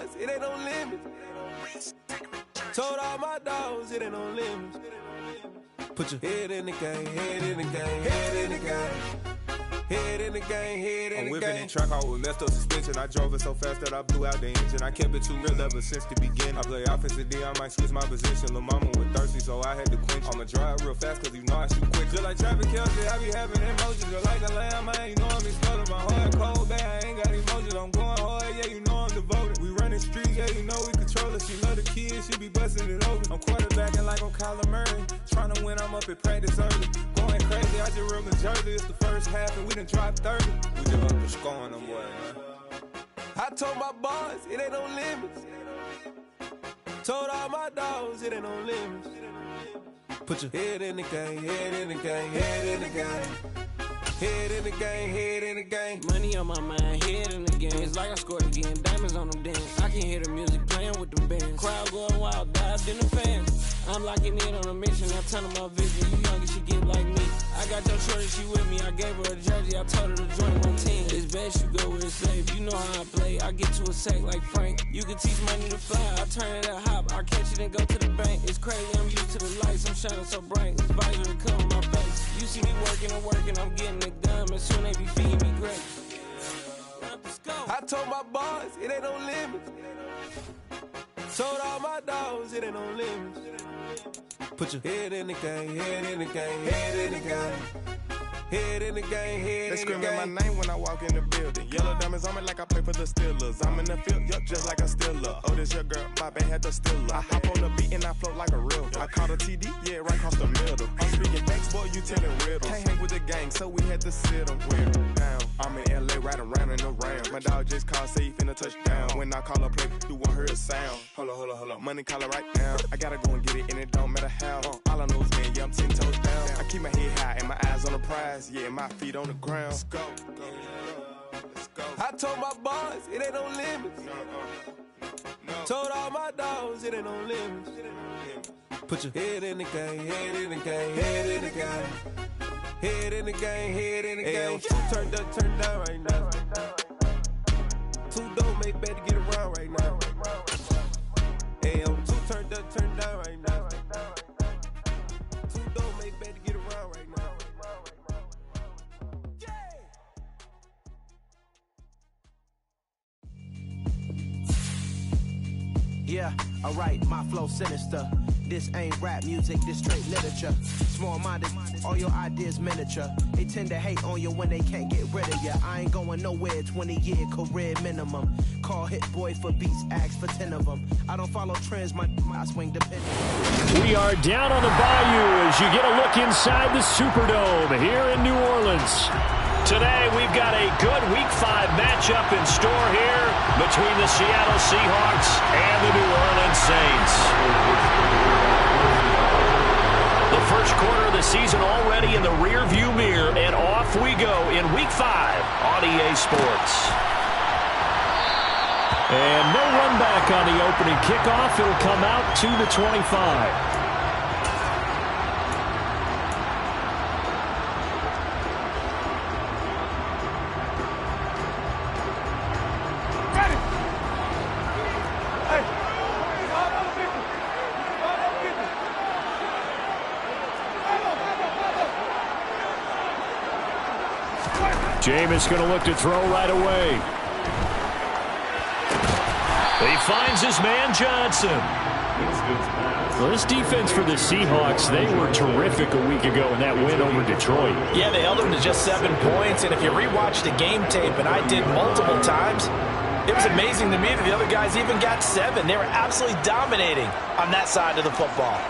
boys, it ain't no limits. Told all my dogs, it ain't no limits. Put your head in the game, head in the game, head in the game. Head in the game, head in the game. I'm whipping in track, I was messed up suspension. I drove it so fast that I blew out the engine. I kept it too real ever since the beginning. I play offensive D, I might switch my position. Lil' mama was thirsty, so I had to quench. I'ma drive real fast, cause you know I shoot quick. Just like traffic Kelsey, I be having emotions. Just like a lamb, man, you know I'm exploding. My heart cold, bad, I ain't got emotions. I'm going hard, yeah, you know I'm devoted. We running streets, yeah, you know we control it. She love the kids, she be busting it open. I'm quarterbacking like I'm Kyler Murray. Trying to win, I'm up at practice early. Going crazy, I just real the jersey. It's the first half, and we done dropped 30. We just up to scoring them, boy, man. I told my boys, it ain't no limits. Told all my dogs, it ain't no limits. Put your head in the game, head in the game, head in the game. Head in the game, head in the game. Money on my mind, head in the game. It's like I scored again, diamonds on them dance. I can hear the music playing with them bands. Crowd going wild, dives in the fans. I'm locking in on a mission, I tell them my vision. You young, you should get like me. I got your shorty, she with me. I gave her a jersey, I told her to join my team. It's best you go where it's safe. You know how I play. I get to a sack like Frank. You can teach money to fly. I turn it a hop. I catch it and go to the bank. It's crazy, I'm used to the lights. I'm shining so bright. This visor cover my face. You see me working and working. I'm getting it done. And soon they be feeding me great. I told my boys, it ain't no limits. Told all my dogs, it ain't no limits. Put your head in the game, head in the game, head in the game. Head in the game, head in the game. They screaming my name when I walk in the building. Yellow diamonds on me like I play for the Steelers. I'm in the field, yup, just like a Steeler. Oh, this your girl, my band had the Steeler. I hop on the beat and I float like a river. I caught a TD, yeah, right across the middle. I'm speaking thanks, boy, you telling riddles. Can't hang with the gang, so we had to sit them down. I'm in LA, riding around in the ram. My dog just called safe in a touchdown. When I call a play, you won't hear a sound. Hold up, money caller right now. I gotta go and get it, and it don't matter how. All I know is, man, yeah, I'm 10 toes down. I keep my head high and my eyes on the prize. Yeah, my feet on the ground. Let's go. I told my boys, it ain't no limits. Told all my dogs, it ain't no limits. Put your head in the game, head in the game, head in the game. Head in the game, head in the game. Two turned up, turned down right now. Two don't make better get around right now. Hey, I'm two turned up, turned down right now. Two don't make better get around right now. Yeah, alright, my flow sinister. This ain't rap music, this straight literature. Small-minded, all your ideas miniature. They tend to hate on you when they can't get rid of you. I ain't going nowhere, 20-year career minimum. Call Hit Boy for beats, ask for 10 of them. I don't follow trends, I swing the pen. We are down on the bayou as you get a look inside the Superdome here in New Orleans. Today, we've got a good Week 5 matchup in store here between the Seattle Seahawks and the New Orleans Saints. The first quarter of the season already in the rearview mirror, and off we go in Week 5 on EA Sports. And no run back on the opening kickoff. It'll come out to the 25. Jameis going to look to throw right away. He finds his man Johnson. Well, this defense for the Seahawks, they were terrific a week ago in that win over Detroit. Yeah, they held them to just 7 points, and if you rewatch the game tape, and I did multiple times, it was amazing to me that the other guys even got 7. They were absolutely dominating on that side of the football.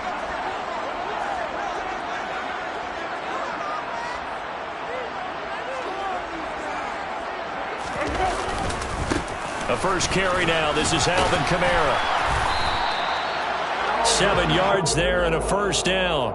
The first carry now. This is Alvin Kamara. 7 yards there and a first down.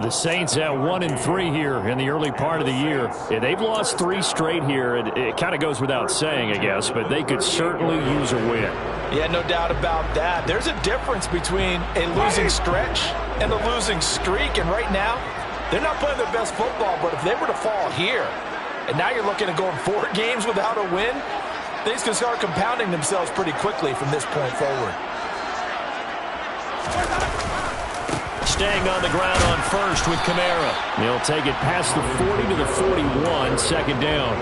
The Saints at 1-3 here in the early part of the year. Yeah, they've lost 3 straight here. It kind of goes without saying, I guess, but they could certainly use a win. Yeah, no doubt about that. There's a difference between a losing stretch and a losing streak, and right now, they're not playing their best football, but if they were to fall here, and now you're looking at going 4 games without a win, things can start compounding themselves pretty quickly from this point forward. Staying on the ground on first with Kamara. He'll take it past the 40 to the 41, second down.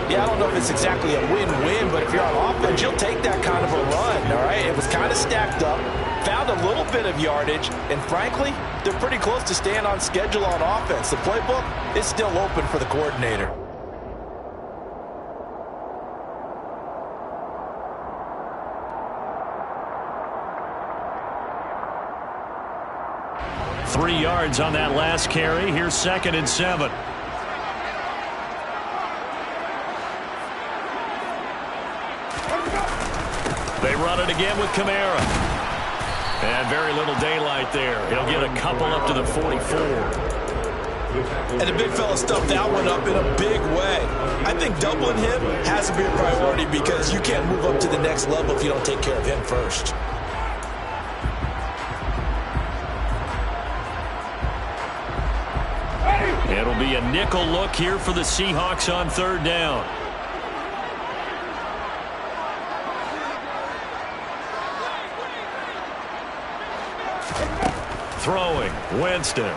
Yeah, I don't know if it's exactly a win-win, but if you're on offense, you'll take that kind of a run, all right? It was kind of stacked up, found a little bit of yardage, and frankly, they're pretty close to staying on schedule on offense. The playbook is still open for the coordinator. Three yards on that last carry. Here's 2nd and 7. They run it again with Kamara. And very little daylight there. He'll get a couple up to the 44. And the big fella stuffed that one up in a big way. I think doubling him has to be a priority because you can't move up to the next level if you don't take care of him first. It'll be a nickel look here for the Seahawks on 3rd down. Throwing, Winston.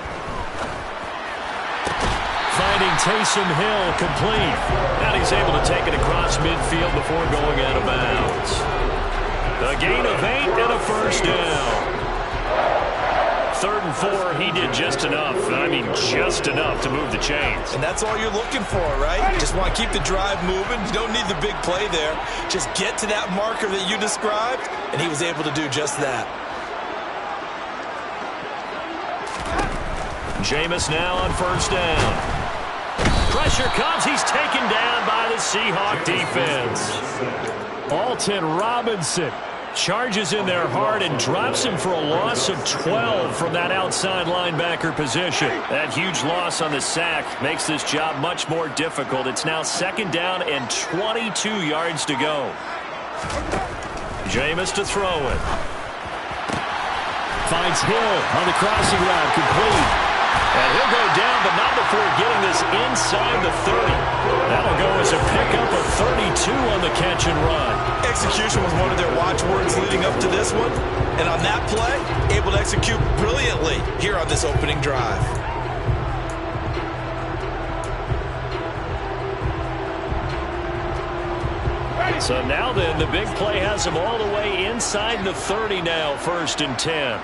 Finding Taysom Hill complete. And he's able to take it across midfield before going out of bounds. A gain of 8 and a first down. 3rd and 4, he did just enough. I mean, just enough to move the chains. And that's all you're looking for, right? You just want to keep the drive moving. You don't need the big play there. Just get to that marker that you described, and he was able to do just that. Jameis now on 1st down. Pressure comes. He's taken down by the Seahawk defense. Alton Robinson charges in there hard and drops him for a loss of 12 from that outside linebacker position. That huge loss on the sack makes this job much more difficult. It's now 2nd down and 22 yards to go. Jameis to throw it. Finds Hill on the crossing route, complete. And he'll go down, but not before getting this inside the 30. That'll go as a pickup of 32 on the catch and run. Execution was one of their watchwords leading up to this one. And on that play, able to execute brilliantly here on this opening drive. So now then, the big play has him all the way inside the 30 now, 1st and 10.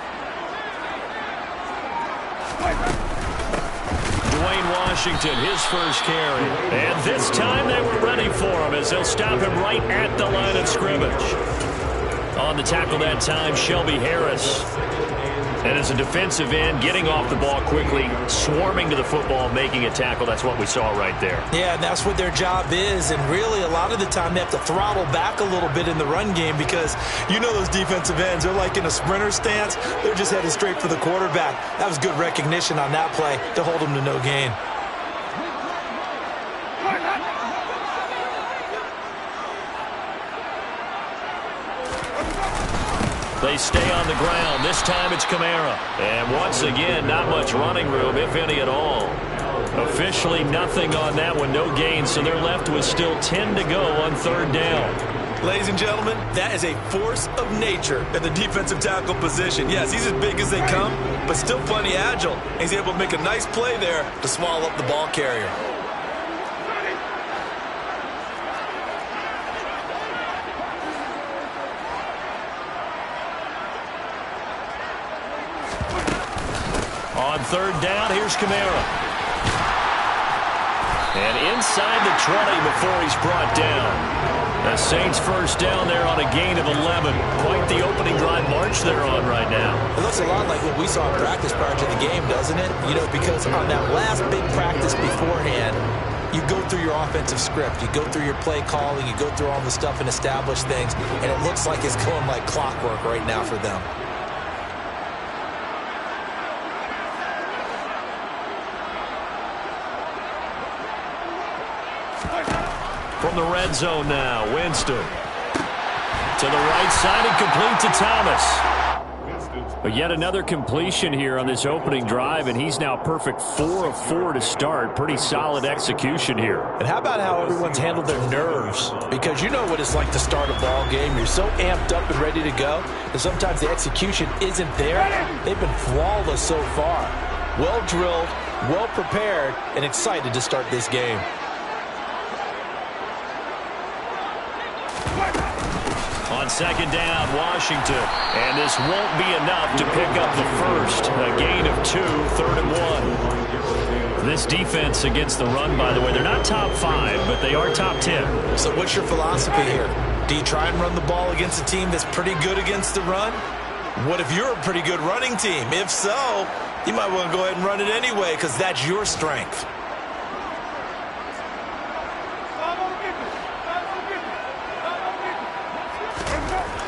Dwayne Washington, his first carry. And this time they were ready for him as they'll stop him right at the line of scrimmage. On the tackle that time, Shelby Harris. And as a defensive end, getting off the ball quickly, swarming to the football, making a tackle. That's what we saw right there. Yeah, and that's what their job is. And really, a lot of the time, they have to throttle back a little bit in the run game because you know those defensive ends, they're like in a sprinter stance. They're just headed straight for the quarterback. That was good recognition on that play to hold them to no gain. They stay on the ground. This time it's Kamara. And once again, not much running room, if any at all. Officially nothing on that one, no gain, so they're left with still 10 to go on 3rd down. Ladies and gentlemen, that is a force of nature in the defensive tackle position. Yes, he's as big as they come, but still plenty agile. He's able to make a nice play there to swallow up the ball carrier. On 3rd down, here's Kamara. And inside the 20 before he's brought down. The Saints first down there on a gain of 11. Quite the opening drive march they're on right now. It looks a lot like what we saw in practice prior to the game, doesn't it? You know, because on that last big practice beforehand, you go through your offensive script. You go through your play calling. You go through all the stuff and establish things. And it looks like it's going like clockwork right now for them. From the red zone now, Winston. To the right side and complete to Thomas. But yet another completion here on this opening drive, and he's now perfect 4 of 4 to start. Pretty solid execution here. And how about how everyone's handled their nerves? Because you know what it's like to start a ball game. You're so amped up and ready to go, and sometimes the execution isn't there. They've been flawless so far. Well drilled, well prepared, and excited to start this game. On second down, Washington. And this won't be enough to pick up the first. A gain of 2, 3rd and 1. This defense against the run, by the way, they're not top 5, but they are top 10. So what's your philosophy here? Do you try and run the ball against a team that's pretty good against the run? What if you're a pretty good running team? If so, you might want to go ahead and run it anyway because that's your strength.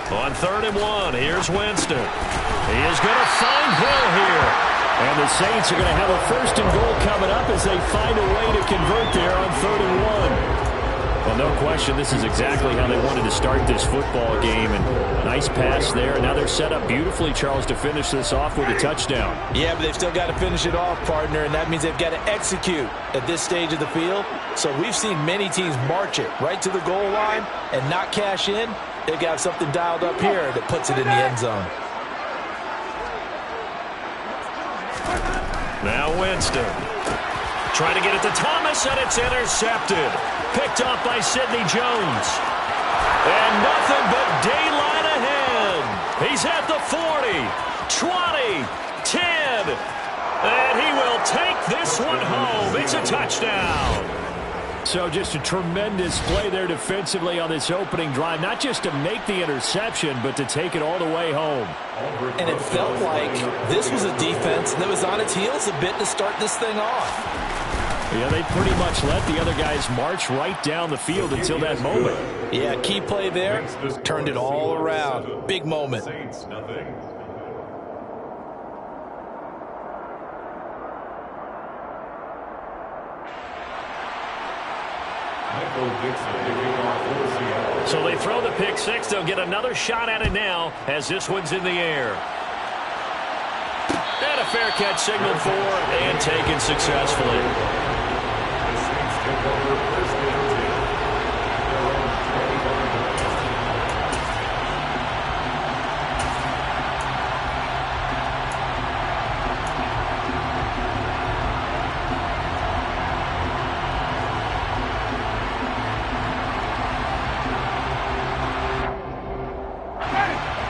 On 3rd and 1, here's Winston. He is going to find Hill here. And the Saints are going to have a 1st and goal coming up as they find a way to convert there on 3rd and 1. Well, no question, this is exactly how they wanted to start this football game. And nice pass there. Now they're set up beautifully, Charles, to finish this off with a touchdown. Yeah, but they've still got to finish it off, partner, and that means they've got to execute at this stage of the field. So we've seen many teams march it right to the goal line and not cash in. They've got something dialed up here that puts it in the end zone. Now Winston. Trying to get it to Thomas, and it's intercepted. Picked off by Sidney Jones. And nothing but daylight ahead. He's at the 40, 20, 10. And he will take this one home. It's a touchdown. So just a tremendous play there defensively on this opening drive. Not just to make the interception, but to take it all the way home. And it felt like this was a defense that was on its heels a bit to start this thing off. Yeah, they pretty much let the other guys march right down the field until that moment. Yeah, key play there. Turned it all around. Big moment. So they throw the pick six. They'll get another shot at it now as this one's in the air. And a fair catch signaled for and taken successfully.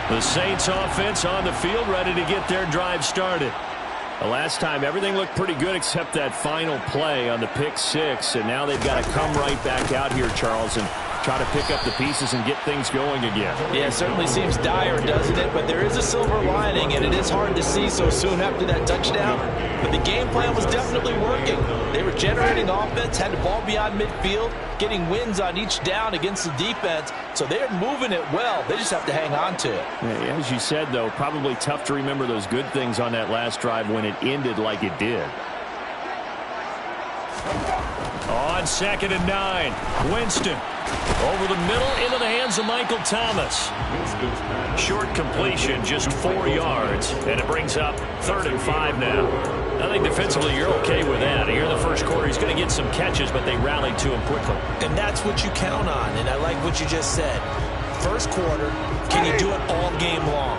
The Saints offense on the field, ready to get their drive started. The last time, everything looked pretty good except that final play on the pick six, and now they've got to come right back out here, Charles, and try to pick up the pieces and get things going again. Yeah, it certainly seems dire, doesn't it? But there is a silver lining, and it is hard to see so soon after that touchdown. But the game plan was definitely working. They were generating offense, had the ball beyond midfield, getting wins on each down against the defense. So they're moving it well. They just have to hang on to it. Yeah, as you said, though, probably tough to remember those good things on that last drive when it ended like it did. On 2nd and 9, Winston over the middle into the hands of Michael Thomas. Short completion, just 4 yards, and it brings up 3rd and 5 now. I think defensively you're okay with that. Here in the first quarter, he's going to get some catches, but they rallied to him quickly. And that's what you count on, and I like what you just said. First quarter, can you do it all game long?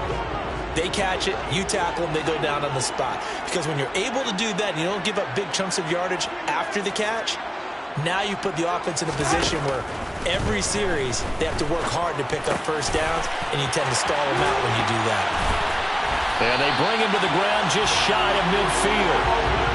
They catch it, you tackle them, they go down on the spot. Because when you're able to do that and you don't give up big chunks of yardage after the catch, now you put the offense in a position where every series they have to work hard to pick up first downs, and you tend to stall them out when you do that. And they bring him to the ground just shy of midfield.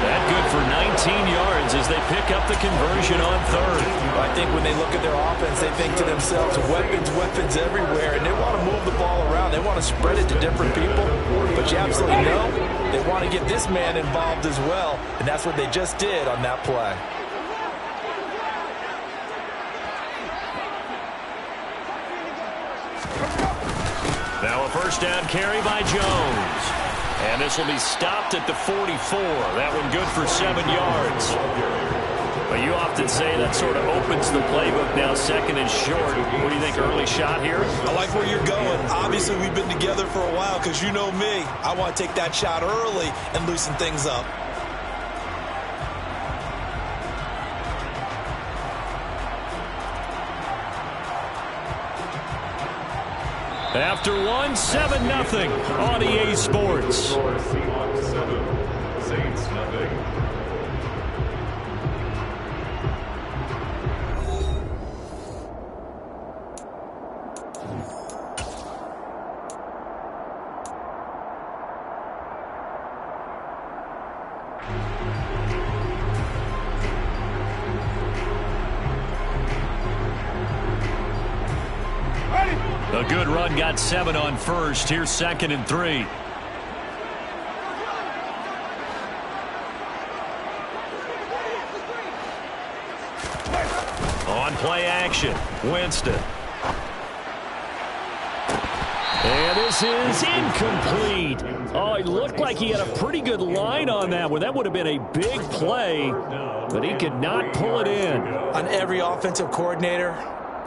That good for 19 yards as they pick up the conversion on 3rd. I think when they look at their offense, they think to themselves, weapons, weapons everywhere, and they want to move the ball around. They want to spread it to different people, but you absolutely know they want to get this man involved as well, and that's what they just did on that play. Now a first down carry by Jones. And this will be stopped at the 44. That one good for 7 yards. But you often say that sort of opens the playbook now, second and short. What do you think, early shot here? I like where you're going. Obviously, we've been together for a while because you know me. I want to take that shot early and loosen things up. After 7-0 on EA Sports. Seahawks 7, Saints nothing. A good run, got 7 on first. Here's 2nd and 3. On play action, Winston. And this is incomplete. Oh, it looked like he had a pretty good line on that one. That would have been a big play, but he could not pull it in. On every offensive coordinator,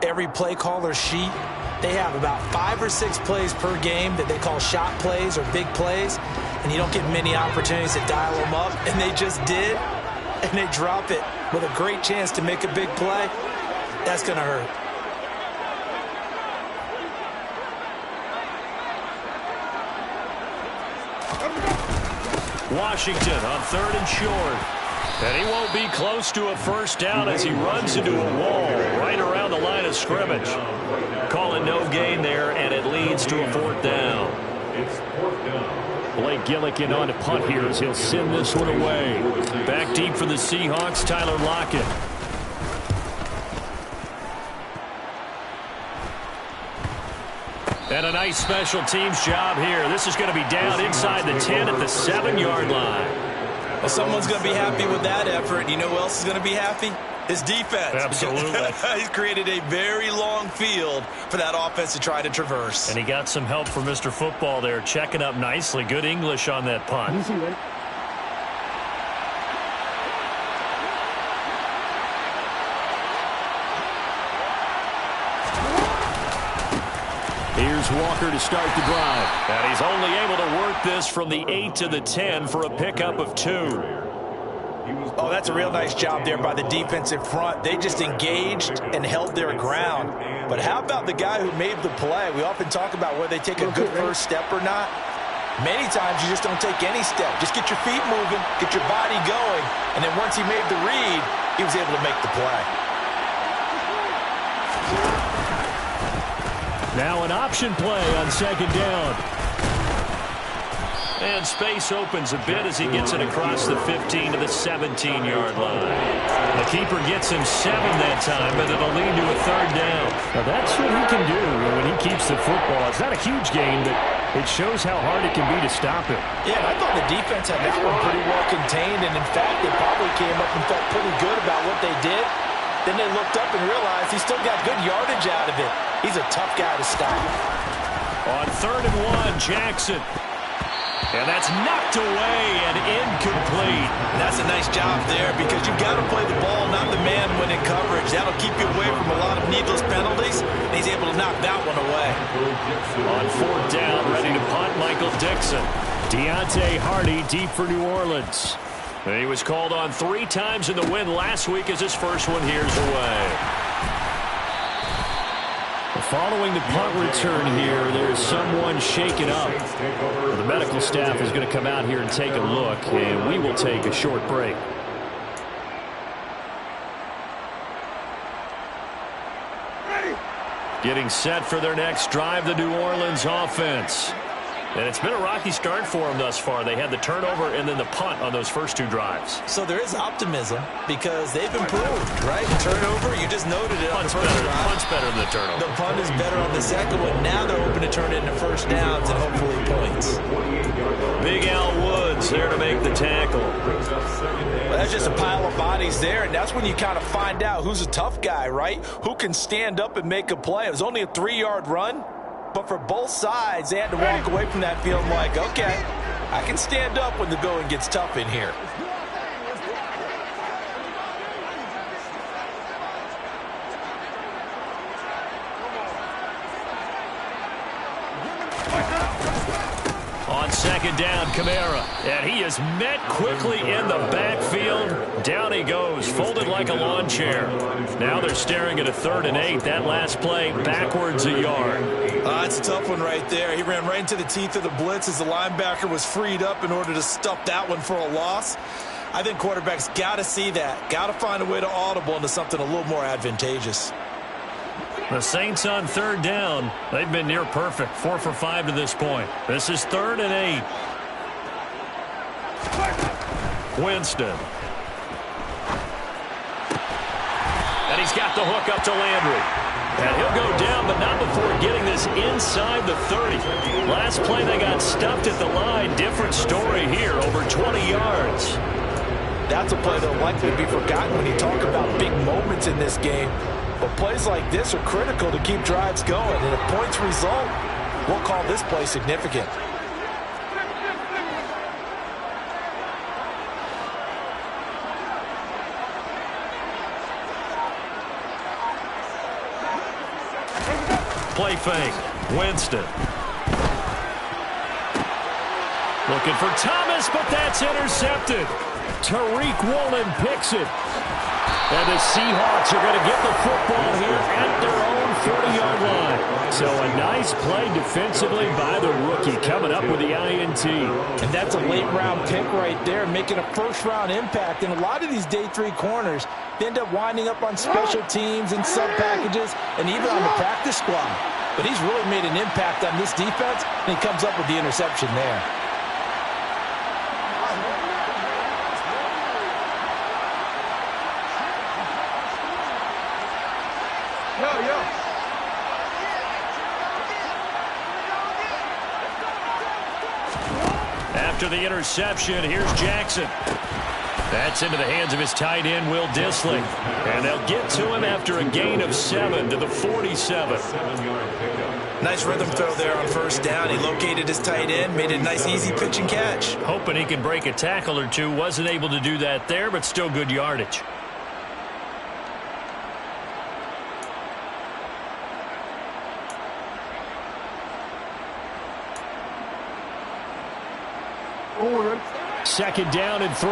every play caller sheet, they have about 5 or 6 plays per game that they call shot plays or big plays, and you don't get many opportunities to dial them up, and they just did, and they drop it with a great chance to make a big play. That's going to hurt. Washington on 3rd and short. And he won't be close to a first down as he runs into a wall right around the line of scrimmage. Calling no gain there, and it leads to a 4th down. It's 4th down. Blake Gillikin on to punt here as he'll send this one away. Back deep for the Seahawks, Tyler Lockett. And a nice special teams job here. This is going to be down inside the 10 at the 7-yard line. Well, someone's going to be happy with that effort. You know who else is going to be happy? His defense. Absolutely. He's created a very long field for that offense to try to traverse. And he got some help from Mr. Football there, checking up nicely. Good English on that punt. Here's Walker to start the drive. And he's only able to work this from the 8 to the 10 for a pickup of 2. Oh, that's a real nice job there by the defensive front. They just engaged and held their ground. But how about the guy who made the play? We often talk about whether they take a good first step or not. Many times you just don't take any step. Just get your feet moving, get your body going, and then once he made the read, he was able to make the play. Now an option play on 2nd down. And space opens a bit as he gets it across the 15 to the 17-yard line. The keeper gets him 7 that time, but it'll lead to a 3rd down. Now that's what he can do when he keeps the football. It's not a huge gain, but it shows how hard it can be to stop it. Yeah, I thought the defense had that one pretty well contained, and in fact, they probably came up and felt pretty good about what they did. Then they looked up and realized he still got good yardage out of it. He's a tough guy to stop. On 3rd and 1, Jackson. And that's knocked away and incomplete. And that's a nice job there because you've got to play the ball, not the man when in coverage. That'll keep you away from a lot of needless penalties, and he's able to knock that one away. On 4th down, ready to punt, Michael Dixon. Deontay Hardy deep for New Orleans. And he was called on 3 times in the win last week as his first one here's away. Following the punt return here, there's someone shaken up. The medical staff is going to come out here and take a look, and we will take a short break. Getting set for their next drive, the New Orleans offense. And it's been a rocky start for them thus far. They had the turnover and then the punt on those first 2 drives. So there is optimism because they've improved, right? Turnover, you just noted it on the first drive. Punt's better than the turnover. The punt is better on the second one. Now they're hoping to turn it into first downs and hopefully points. Big Al Woods there to make the tackle. Well, that's just a pile of bodies there, and that's when you kind of find out who's a tough guy, right? Who can stand up and make a play. It was only a 3-yard run. But for both sides, they had to walk away from that feeling like, okay, I can stand up when the going gets tough in here. On second down, Kamara. And he is met quickly in the backfield. Down he goes, folded like a lawn chair. Now they're staring at a 3rd and 8. That last play, backwards a yard. It's a tough one right there. He ran right into the teeth of the blitz as the linebacker was freed up in order to stuff that one for a loss. I think quarterbacks got to see that. Got to find a way to audible into something a little more advantageous. The Saints on 3rd down. They've been near perfect. 4 for 5 to this point. This is 3rd and 8. Winston. And he's got the hook up to Landry. And he'll go down, but not before getting this inside the 30. Last play, they got stuffed at the line. Different story here, over 20 yards. That's a play that'll likely be forgotten when you talk about big moments in this game. But plays like this are critical to keep drives going. And if points result, we'll call this play significant. Play fake. Winston. Looking for Thomas, but that's intercepted. Tariq Woolen picks it. And the Seahawks are going to get the football here at their own 40-yard line. So a nice play defensively by the rookie coming up with the INT. And that's a late-round pick right there, making a first-round impact. And a lot of these day 3 corners, they end up winding up on special teams and sub-packages and even on the practice squad. But he's really made an impact on this defense, and he comes up with the interception there. After the interception, here's Jackson. That's into the hands of his tight end, Will Dissly. And they'll get to him after a gain of 7 to the 47. Nice rhythm throw there on first down. He located his tight end, made a nice easy pitch and catch. Hoping he can break a tackle or two. Wasn't able to do that there, but still good yardage. Second down and 3.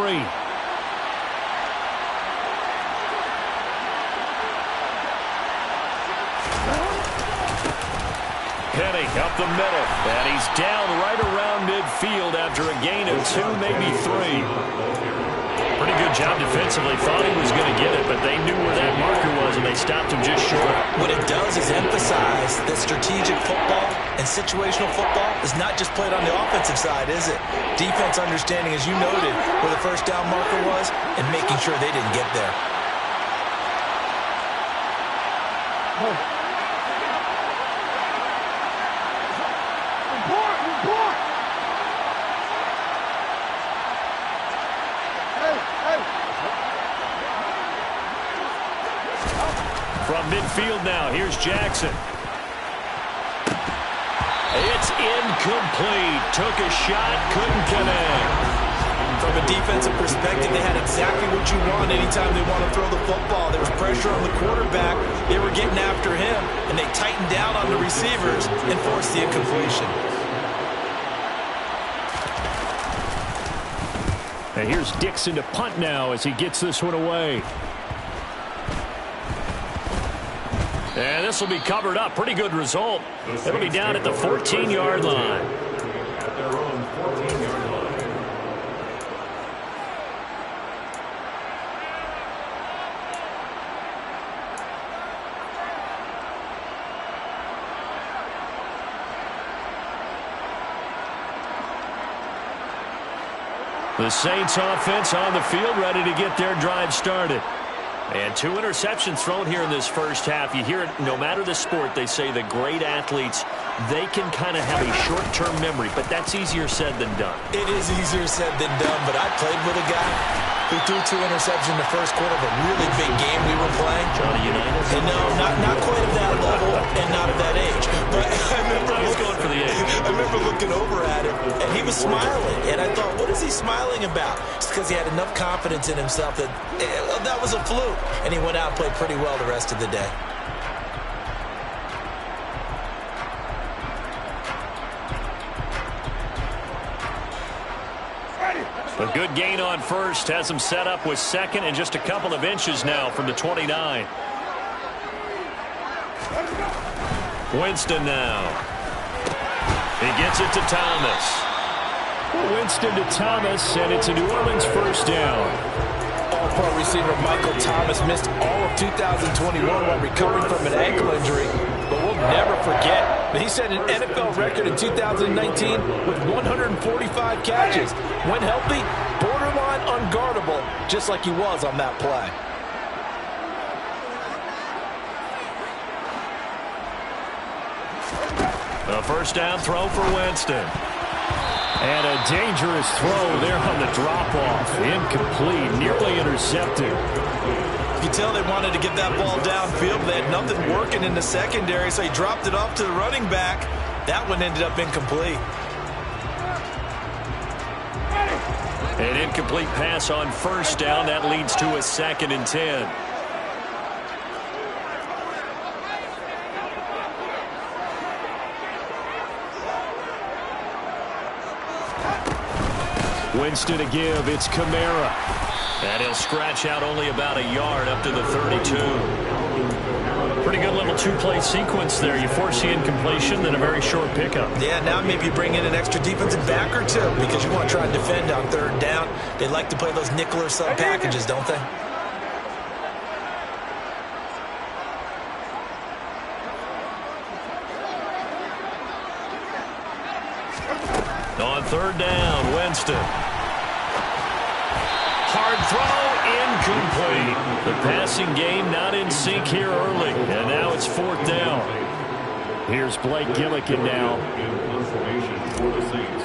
Penny up the middle, and he's down right around midfield after a gain of 2, maybe 3. Pretty good job defensively. Thought he was going to get it, but they knew where that marker was, and they stopped him just short. What it does is emphasize that strategic football and situational football is not just played on the offensive side, is it? Defense understanding, as you noted, where the first down marker was and making sure they didn't get there. From midfield now, here's Jackson. It's incomplete. Took a shot, couldn't connect. From a defensive perspective, they had exactly what you want anytime they want to throw the football. There was pressure on the quarterback. They were getting after him, and they tightened down on the receivers and forced the incompletion. And here's Dixon to punt now as he gets this one away. And this will be covered up. Pretty good result. It'll be down at the 14-yard line. At their own 14-yard line. The Saints offense on the field, ready to get their drive started. And 2 interceptions thrown here in this first half. You hear it, no matter the sport, they say the great athletes, they can kind of have a short-term memory, but that's easier said than done. It is easier said than done, but I played with a guy who threw 2 interceptions in the first quarter of a really big game we were playing. Johnny Unitas? And no, not quite at that level and not at that age. But I remember looking over at him, and he was smiling. And I thought, what is he smiling about? It's because he had enough confidence in himself that that was a fluke. And he went out and played pretty well the rest of the day. A good gain on first has him set up with second and just a couple of inches now from the 29. Winston now. He gets it to Thomas. Winston to Thomas, and it's a New Orleans first down. All-pro receiver Michael Thomas missed all of 2021 while recovering from an ankle injury. But we'll never forget that he set an NFL record in 2019 with 145 catches. When healthy, borderline unguardable, just like he was on that play. A first down throw for Winston. And a dangerous throw there on the drop-off. Incomplete, nearly intercepted. You can tell they wanted to get that ball downfield. They had nothing working in the secondary, so he dropped it off to the running back. That one ended up incomplete. An incomplete pass on first down. That leads to a 2nd and 10. Winston to give. It's Kamara. And he'll scratch out only about a yard up to the 32. Pretty good little two-play sequence there. You force the incompletion, then a very short pickup. Yeah, now maybe you bring in an extra defensive back or two because you want to try and defend on third down. They like to play those nickel or sub packages, don't they? On third down, Winston. Hard throw, incomplete. The passing game not in sync here early, and now it's 4th down. Here's Blake Gillikin now. For the Saints.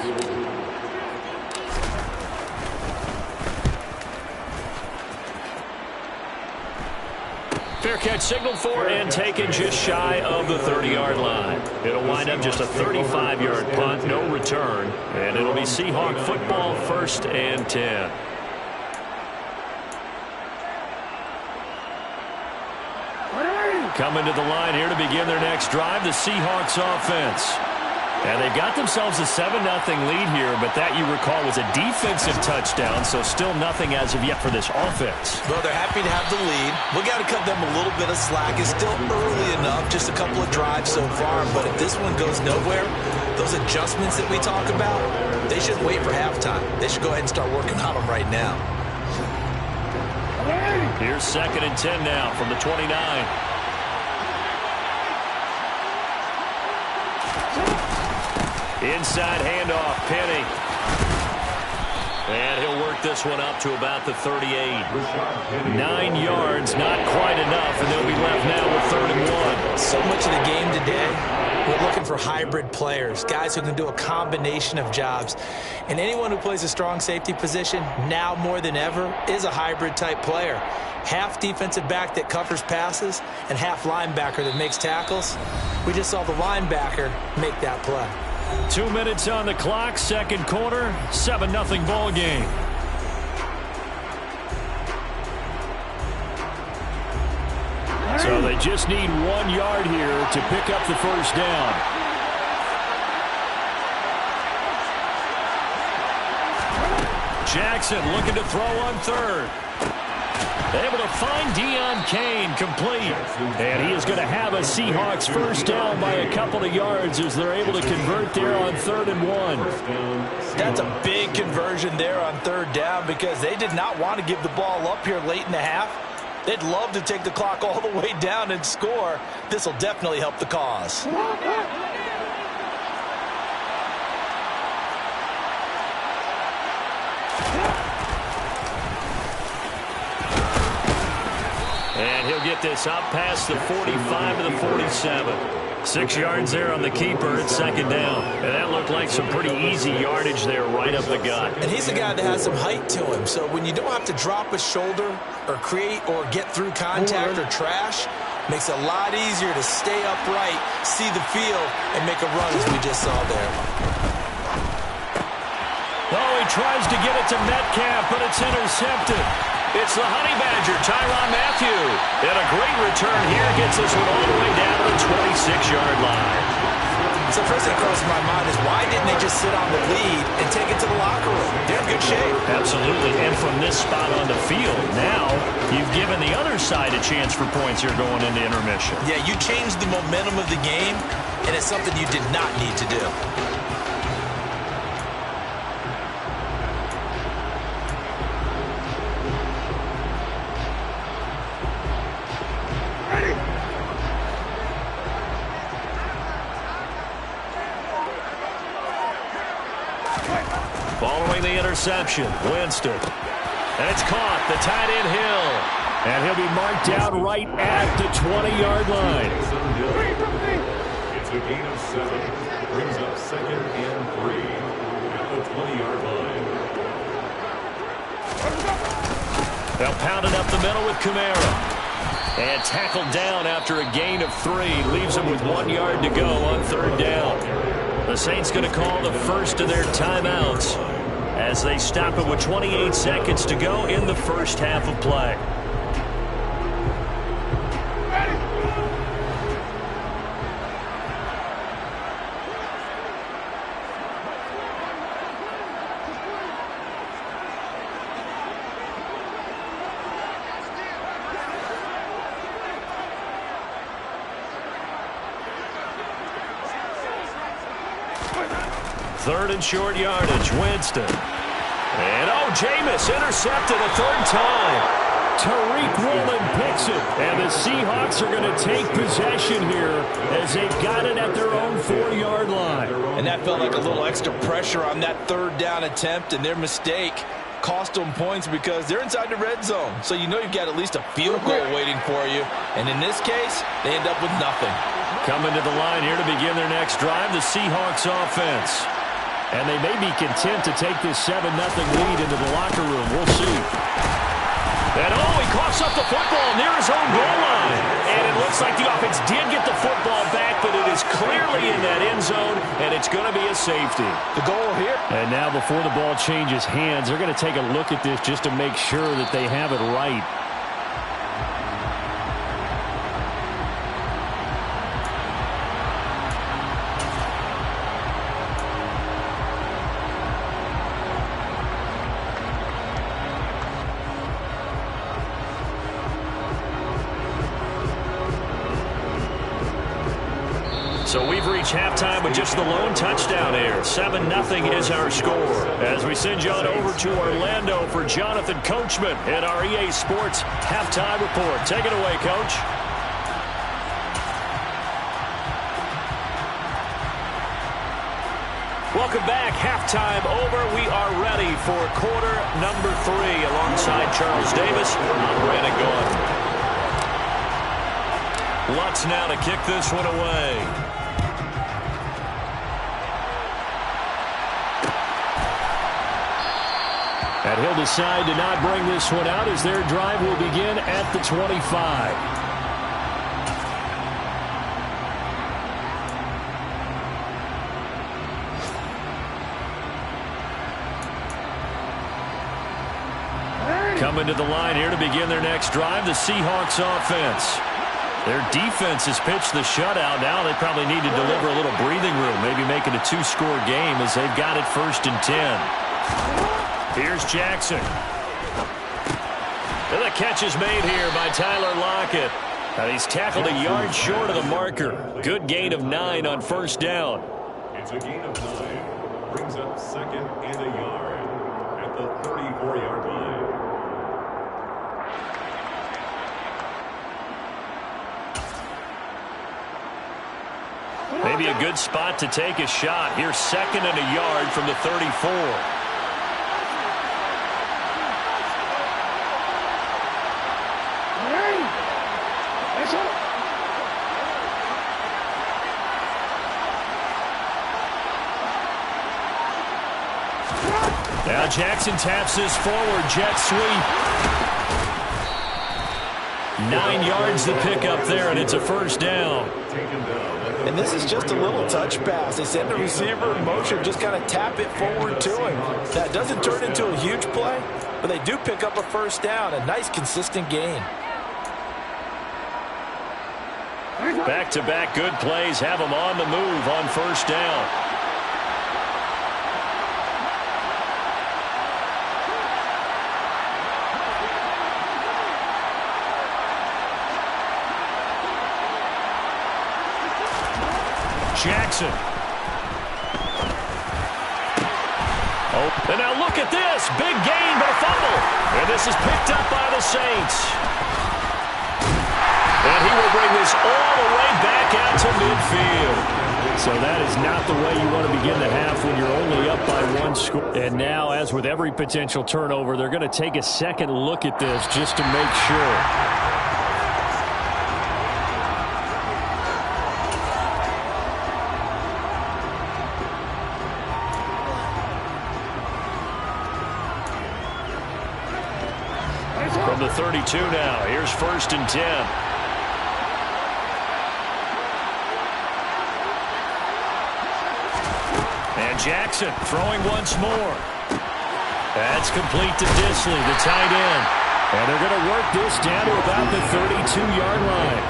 Fair catch signaled for and taken just shy of the 30-yard line. It'll wind up just a 35-yard punt, no return, and it'll be Seahawk football, 1st and 10. Coming to the line here to begin their next drive, the Seahawks offense. And they got themselves a 7-0 lead here, but that, you recall, was a defensive touchdown, so still nothing as of yet for this offense. Well, they're happy to have the lead. We got to cut them a little bit of slack. It's still early enough, just a couple of drives so far, but if this one goes nowhere, those adjustments that we talk about, they shouldn't wait for halftime. They should go ahead and start working on them right now. Here's 2nd and 10 now from the 29. Inside handoff, Penny. And he'll work this one up to about the 38. 9 yards, not quite enough, and they'll be left now with 3rd and 1. So much of the game today, we're looking for hybrid players, guys who can do a combination of jobs. And anyone who plays a strong safety position, now more than ever, is a hybrid-type player. Half defensive back that covers passes and half linebacker that makes tackles. We just saw the linebacker make that play. 2 minutes on the clock, 2nd quarter, 7-0 ball game. So they just need 1 yard here to pick up the first down. Jackson looking to throw on 3rd. Able to find Deion Kane, complete. And he is going to have a Seahawks first down by a couple of yards as they're able to convert there on 3rd and 1. That's a big conversion there on 3rd down because they did not want to give the ball up here late in the half. They'd love to take the clock all the way down and score. This will definitely help the cause. And he'll get this up past the 45 to the 47. 6 yards there on the keeper. It's 2nd down. And that looked like some pretty easy yardage there right up the gut. And he's a guy that has some height to him. So when you don't have to drop a shoulder or create or get through contact or trash, makes it a lot easier to stay upright, see the field, and make a run as we just saw there. Oh, he tries to get it to Metcalf, but it's intercepted. It's the Honey Badger, Tyrann Mathieu. And a great return here gets this one all the way down to the 26-yard line. So first thing crosses my mind is why didn't they just sit on the lead and take it to the locker room? They're in good shape. Absolutely. And from this spot on the field, now you've given the other side a chance for points here going into intermission. Yeah, you changed the momentum of the game, and it's something you did not need to do. Following the interception, Winston. And it's caught, the tight end Hill. And he'll be marked down right at the 20-yard line. It's a gain of 7. Brings up 2nd and 3 at the 20-yard line. They'll pound it up the middle with Kamara. And tackled down after a gain of 3. Leaves him with 1 yard to go on 3rd down. The Saints going to call the first of their timeouts as they stop it with 28 seconds to go in the first half of play. Third and short yardage, Winston. And Jameis intercepted a 3rd time. Tariq Woolen picks it. And the Seahawks are going to take possession here as they've got it at their own 4-yard line. And that felt like a little extra pressure on that 3rd down attempt, and their mistake cost them points because they're inside the red zone. So you know you've got at least a field goal waiting for you. And in this case, they end up with nothing. Coming to the line here to begin their next drive, the Seahawks offense. And they may be content to take this 7-0 lead into the locker room. We'll see. And he coughs up the football near his own goal line. And it looks like the offense did get the football back, but it is clearly in that end zone, and it's going to be a safety. The goal here. And now before the ball changes hands, they're going to take a look at this just to make sure that they have it right. So we've reached halftime with just the lone touchdown here. 7-0 is our score. As we send you on over to Orlando for Jonathan Coachman in our EA Sports Halftime Report. Take it away, Coach. Welcome back. Halftime over. We are ready for quarter number 3 alongside Charles Davis. I'm Brandon Gaudin. Lutz now to kick this one away. And he'll decide to not bring this one out as their drive will begin at the 25. Coming to the line here to begin their next drive, the Seahawks offense. Their defense has pitched the shutout. Now they probably need to deliver a little breathing room, maybe make it a 2-score game as they've got it 1st and 10. Here's Jackson. And the catch is made here by Tyler Lockett. And he's tackled a yard short of the marker. Good gain of 9 on 1st down. It's a gain of 9. Brings up 2nd and a yard at the 34-yard line. Maybe a good spot to take a shot. Here's 2nd and a yard from the 34. Now Jackson taps this forward, jet sweep. 9 yards to pick up there, and it's a 1st down. And this is just a little touch pass. They send the receiver in motion, just kind of tap it forward to him. That doesn't turn into a huge play, but they do pick up a 1st down. A nice, consistent gain. Back-to-back good plays have them on the move on first down. Jackson. Oh, and now look at this. Big gain, but a fumble. And this is picked up by the Saints. And he will bring this all the way back out to midfield. So that is not the way you want to begin the half when you're only up by one score. And now, as with every potential turnover, they're going to take a second look at this just to make sure. From the 32 now, here's 1st and 10. And Jackson throwing once more. That's complete to Disley, the tight end. And they're going to work this down to about the 32-yard line.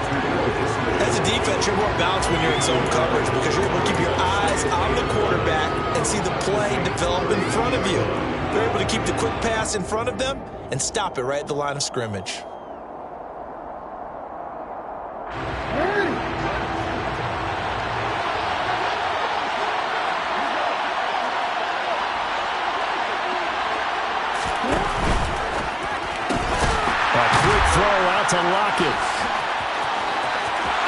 As a defense, you're more balanced when you're in zone coverage because you're able to keep your eyes on the quarterback and see the play develop in front of you. You're able to keep the quick pass in front of them and stop it right at the line of scrimmage. Throw out to Lockett.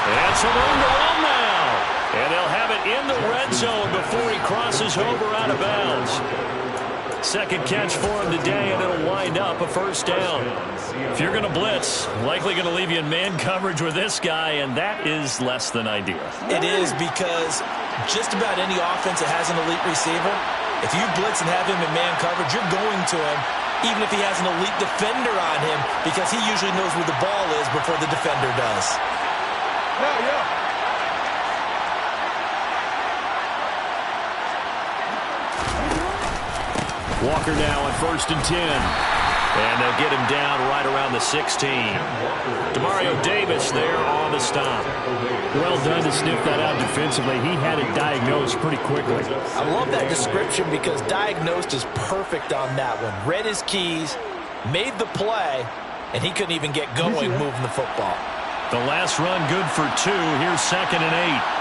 And some room to run now. And they'll have it in the red zone before he crosses over out of bounds. Second catch for him today, and it'll wind up a first down. If you're going to blitz, likely going to leave you in man coverage with this guy, and that is less than ideal. It is because just about any offense that has an elite receiver, if you blitz and have him in man coverage, you're going to him even if he has an elite defender on him, because he usually knows where the ball is before the defender does. Walker now on 1st and 10. And they'll get him down right around the 16. Demario Davis there on the stop. Well done to sniff that out defensively. He had it diagnosed pretty quickly. I love that description because diagnosed is perfect on that one. Read his keys, made the play, and he couldn't even get going moving the football. The last run good for 2. Here's 2nd and 8.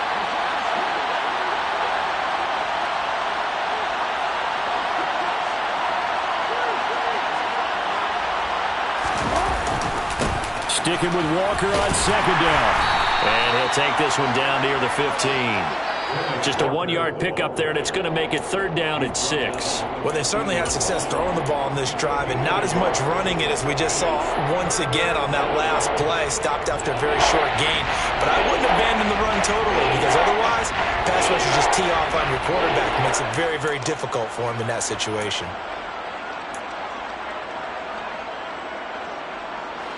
Sticking with Walker on 2nd down. And he'll take this one down near the 15. Just a 1-yard pickup there, and it's going to make it 3rd down at 6. Well, they certainly had success throwing the ball in this drive, and not as much running it as we just saw once again on that last play. Stopped after a very short gain. But I wouldn't abandon the run totally, because otherwise, pass rushers just tee off on your quarterback. It makes it very, very difficult for him in that situation.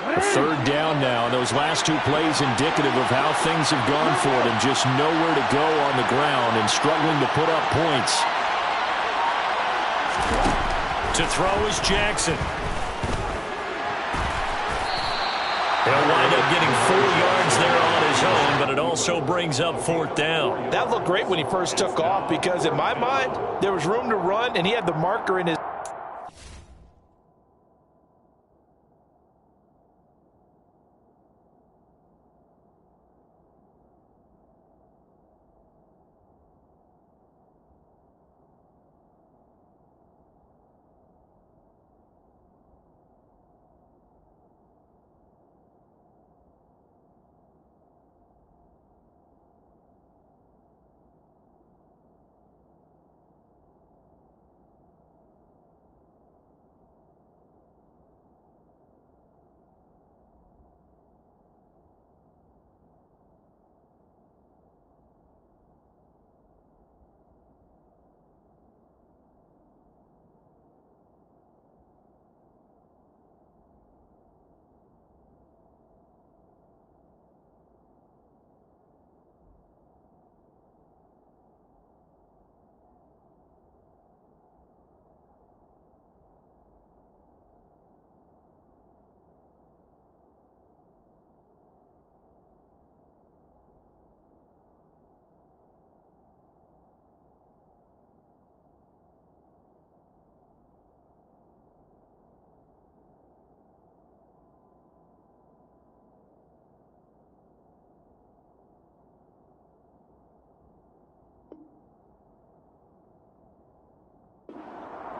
A 3rd down now, and those last 2 plays indicative of how things have gone for them. Just nowhere to go on the ground and struggling to put up points. To throw is Jackson. He'll wind up getting 4 yards there on his own, but it also brings up 4th down. That looked great when he first took off because, in my mind, there was room to run, and he had the marker in his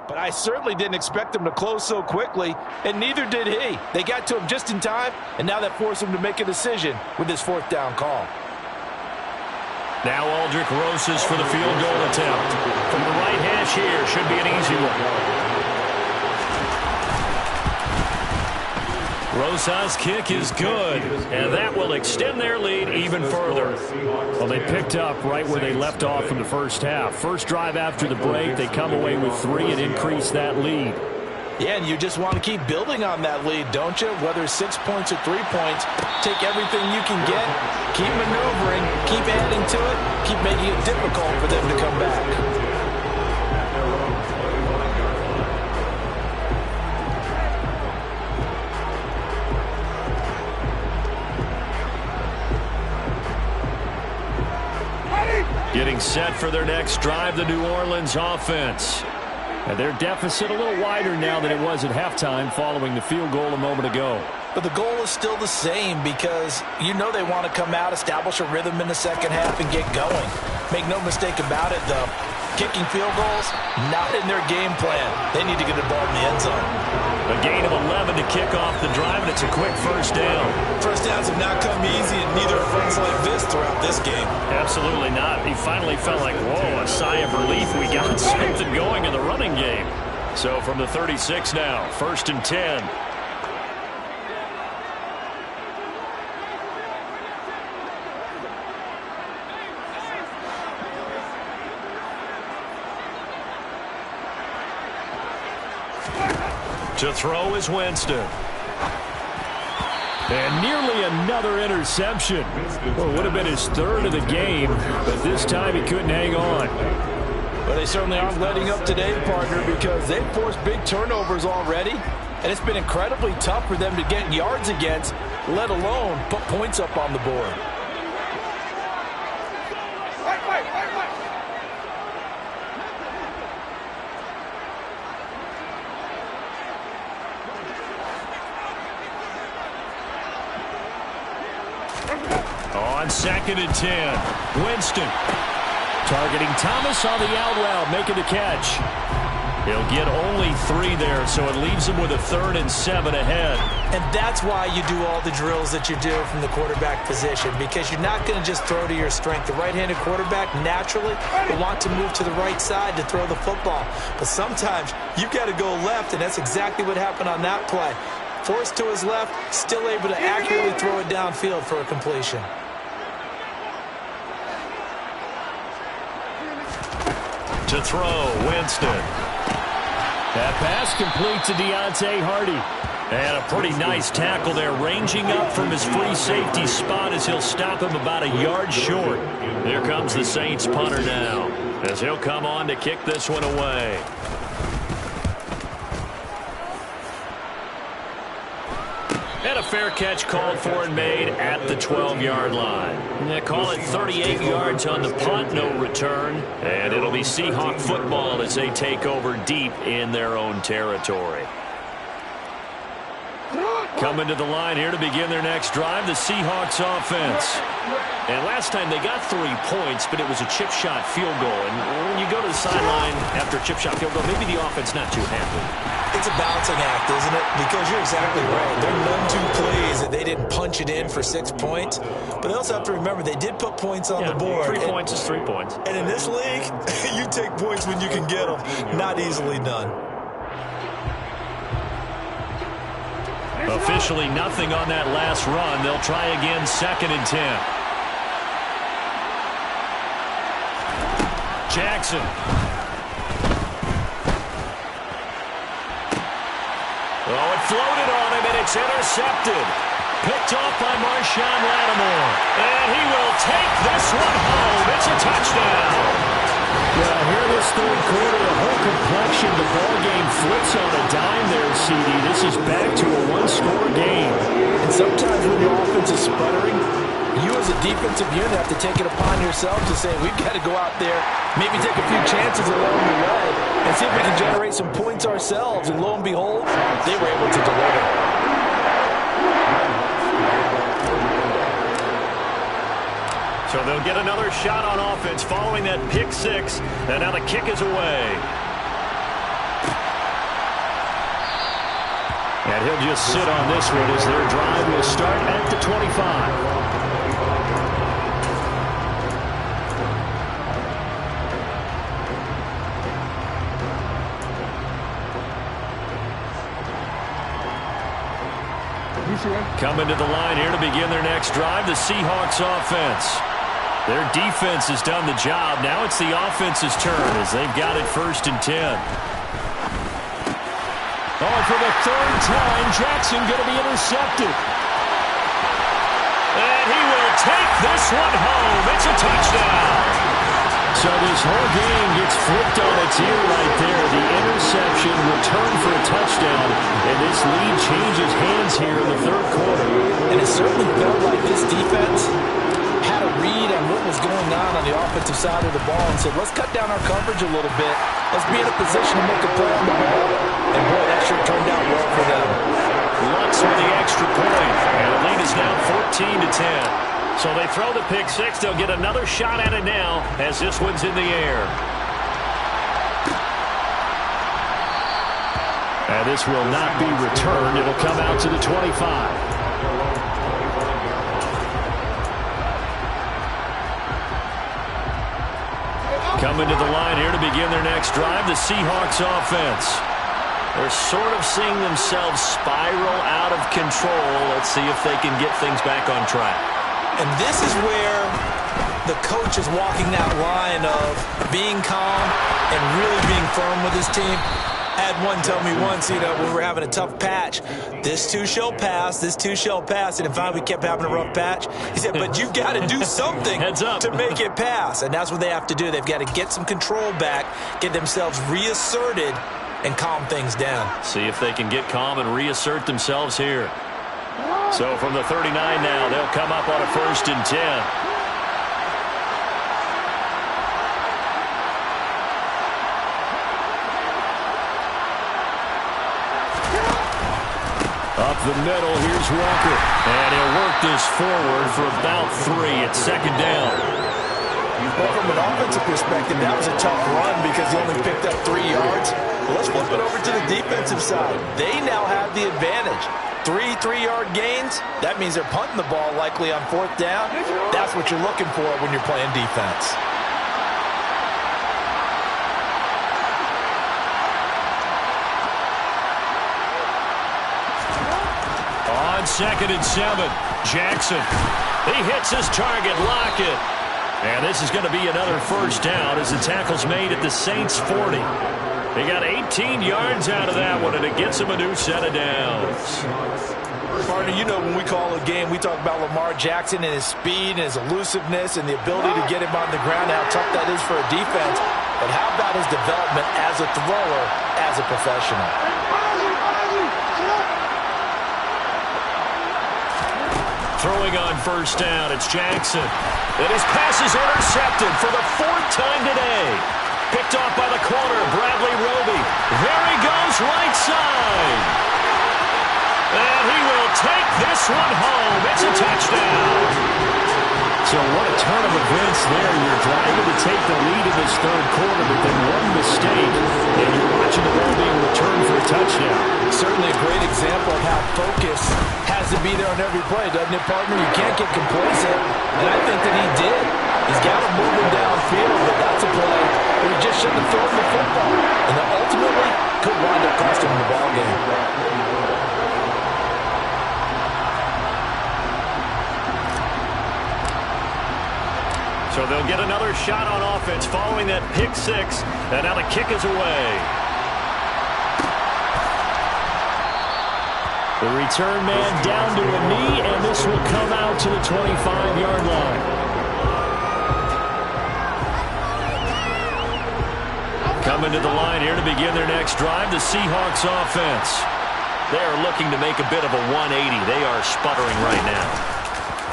but I certainly didn't expect them to close so quickly, and neither did he. They got to him just in time, and now that forced him to make a decision with his 4th down call. Now Aldrich Rosas for the field goal attempt. From the right hash here, should be an easy one. Rosas' kick is good, and that will extend their lead even further. Well, they picked up right where they left off in the first half. First drive after the break, they come away with 3 and increase that lead. Yeah, and you just want to keep building on that lead, don't you? Whether it's 6 points or 3 points, take everything you can get, keep maneuvering, keep adding to it, keep making it difficult for them to come back. Getting set for their next drive, the New Orleans offense. And their deficit a little wider now than it was at halftime following the field goal a moment ago. But the goal is still the same because you know they want to come out, establish a rhythm in the second half, and get going. Make no mistake about it, though. Kicking field goals, not in their game plan. They need to get the ball in the end zone. A gain of 11 to kick off the drive, and it's a quick first down. First downs have not come easy, and neither have runs like this throughout this game. Absolutely not. He finally felt like, whoa, a sigh of relief. We got something going in the running game. So from the 36 now, 1st and 10. To throw is Winston. And nearly another interception. Well, it would have been his 3rd of the game, but this time he couldn't hang on. Well, they certainly aren't letting up today, partner, because they've forced big turnovers already, and it's been incredibly tough for them to get yards against, let alone put points up on the board. On 2nd and 10, Winston targeting Thomas on the out route, making the catch. He'll get only 3 there, so it leaves him with a 3rd and 7 ahead. And that's why you do all the drills that you do from the quarterback position, because you're not going to just throw to your strength. The right-handed quarterback naturally will want to move to the right side to throw the football. But sometimes you've got to go left, and that's exactly what happened on that play. Forced to his left, still able to accurately throw it downfield for a completion. To throw, Winston. That pass complete to Deontay Hardy. And a pretty nice tackle there, ranging up from his free safety spot as he'll stop him about a yard short. Here comes the Saints punter now, as he'll come on to kick this one away. And a fair catch called for and made at the 12-yard line. And they call it 38 yards on the punt, no return. And it'll be Seahawk football as they take over deep in their own territory. Coming to the line here to begin their next drive, the Seahawks offense. And last time they got 3 points, but it was a chip shot field goal. And when you go to the sideline after a chip shot field goal, maybe the offense not too happy. It's a balancing act, isn't it? Because you're exactly right. There are none too plays that they didn't punch it in for 6 points. But they also have to remember they did put points on the board. 3 points is 3 points. And in this league, you take points when you can get them. Not easily done. Officially nothing on that last run. They'll try again, 2nd and 10. Jackson. Oh, it floated on him, and it's intercepted. Picked off by Marshawn Lattimore. And he will take this one home. It's a touchdown. Yeah, here this 3rd quarter, the whole complexion of the ball game flips on a dime there, CD. This is back to a 1-score game. And sometimes when your offense is sputtering, you as a defensive unit have to take it upon yourself to say, we've got to go out there, maybe take a few chances along the way, and see if we can generate some points ourselves. And lo and behold, they were able to deliver. So they'll get another shot on offense following that pick 6, and now the kick is away. And he'll just sit on this one as their drive will start at the 25. Coming to the line here to begin their next drive, the Seahawks offense. Their defense has done the job. Now it's the offense's turn as they've got it 1st and 10. Oh, for the 3rd time, Jackson going to be intercepted. And he will take this one home. It's a touchdown. So this whole game gets flipped on its ear right there. The interception, return for a touchdown, and this lead changes hands here in the 3rd quarter. And it certainly felt like this defense had a read on what was going on the offensive side of the ball and said, let's cut down our coverage a little bit. Let's be in a position to make a play on the ball. And boy, that sure turned out well for them. Lutz with the extra point, and the lead is now 14-10. So they throw the pick six. They'll get another shot at it now as this one's in the air. And this will not be returned. It'll come out to the 25. Coming to the line here to begin their next drive, the Seahawks offense. They're sort of seeing themselves spiral out of control. Let's see if they can get things back on track. And this is where the coach is walking that line of being calm and really being firm with his team. I had one tell me once, when we were having a tough patch, this too shall pass, this too shall pass. And in fact, we kept having a rough patch. He said, but you've got to do something to make it pass. And that's what they have to do. They've got to get some control back, get themselves reasserted, and calm things down. See if they can get calm and reassert themselves here. So from the 39 now, they'll come up on a 1st and 10. Up the middle, here's Walker. And he'll work this forward for about 3. It's 2nd down. Well, from an offensive perspective, that was a tough run because he only picked up 3 yards. Well, let's flip it over to the defensive side. They now have the advantage. 3 3-yard gains, that means they're punting the ball likely on 4th down. That's what you're looking for when you're playing defense. On 2nd and 7, Jackson. He hits his target, Lockett. And this is going to be another 1st down as the tackle's made at the Saints' 40. They got 18 yards out of that one, and it gets them a new set of downs. Partner, when we call a game, we talk about Lamar Jackson and his speed and his elusiveness and the ability to get him on the ground, how tough that is for a defense. But how about his development as a thrower, as a professional? Throwing on 1st down, it's Jackson. And his pass is intercepted for the 4th time today. Picked off by the corner, Bradley Roby. There he goes, right side. And he will take this one home. It's a touchdown. So what a turn of events there. You're driving to take the lead in this 3rd quarter, but then one mistake, and you're watching the ball being returned for a touchdown. Certainly a great example of how focus has to be there on every play, doesn't it, partner? You can't get complacent, and I think that he did. He's got him moving downfield, but that's a play where he just shouldn't have thrown the football, and that ultimately could wind up costing him the ball game. So they'll get another shot on offense following that pick six, and now the kick is away. The return man down to a knee, and this will come out to the 25-yard line. Coming to the line here to begin their next drive, the Seahawks offense. They are looking to make a bit of a 180. They are sputtering right now.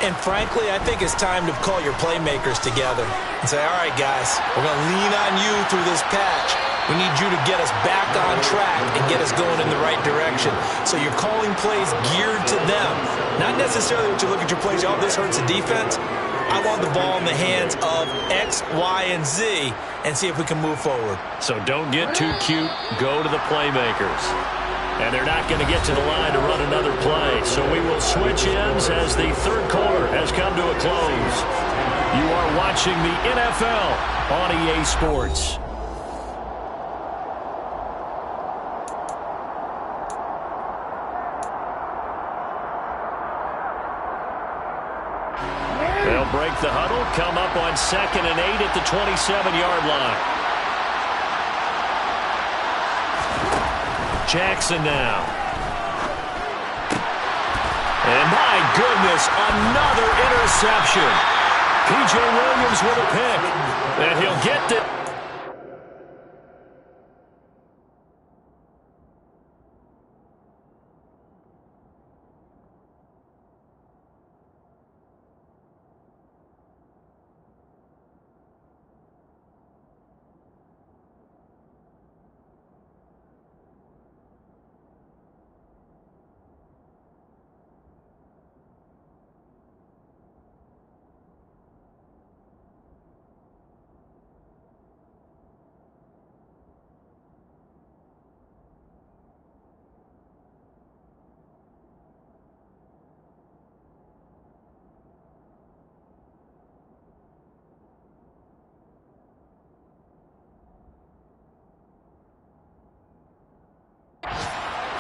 And frankly, I think it's time to call your playmakers together and say, all right, guys, we're going to lean on you through this patch. We need you to get us back on track and get us going in the right direction. So you're calling plays geared to them. Not necessarily what you look at your plays, oh, this hurts the defense. I want the ball in the hands of X, Y, and Z, and see if we can move forward. So don't get too cute. Go to the playmakers. 2nd and 10 And they're not going to get to the line to run another play. So we will switch ends as the third quarter has come to a close. You are watching the NFL on EA Sports. They'll break the huddle, come up on 2nd and 8 at the 27-yard line. Jackson now. And my goodness, another interception. P.J. Williams with a pick. And he'll get the...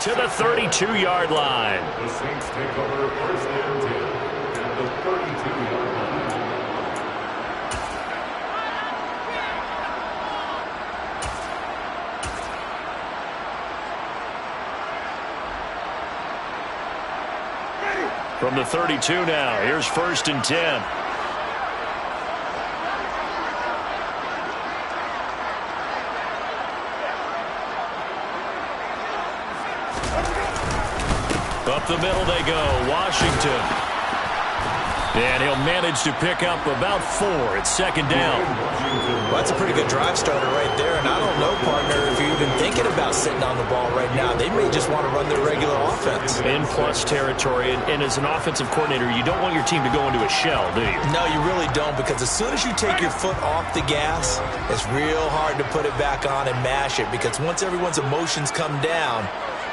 to the 32-yard line. The Saints take over 1st and 10 at the 32-yard line. From the 32 now, here's 1st and 10. Up the middle they go, Washington. And he'll manage to pick up about 4 at 2nd down. Well, that's a pretty good drive starter right there. And I don't know, partner, if you're even thinking about sitting on the ball right now. They may just want to run their regular offense. In plus territory. And as an offensive coordinator, you don't want your team to go into a shell, do you? No, you really don't, because as soon as you take your foot off the gas, it's real hard to put it back on and mash it, because once everyone's emotions come down,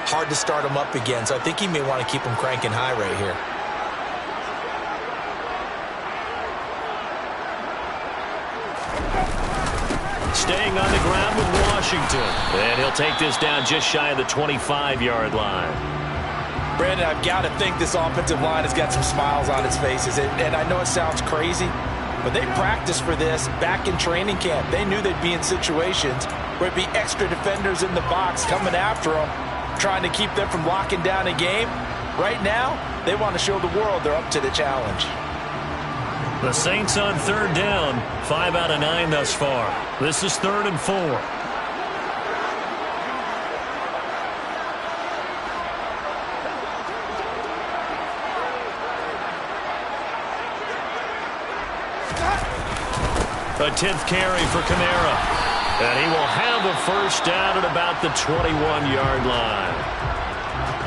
hard to start them up again. So I think he may want to keep them cranking high right here. Staying on the ground with Washington. And he'll take this down just shy of the 25-yard line. Brandon, I've got to think this offensive line has got some smiles on its faces. And I know it sounds crazy, but they practiced for this back in training camp. They knew they'd be in situations where it'd be extra defenders in the box coming after them, trying to keep them from locking down a game. Right now, they want to show the world they're up to the challenge. The Saints on 3rd down, 5 out of 9 thus far. This is 3rd and 4. A 10th carry for Kamara. And he will have a 1st down at about the 21-yard line.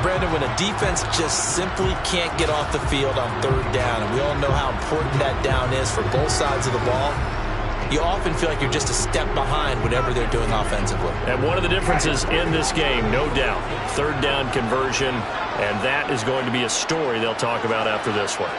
Brandon, when a defense just simply can't get off the field on 3rd down, and we all know how important that down is for both sides of the ball, you often feel like you're just a step behind whatever they're doing offensively. And one of the differences in this game, no doubt, 3rd down conversion, and that is going to be a story they'll talk about after this one.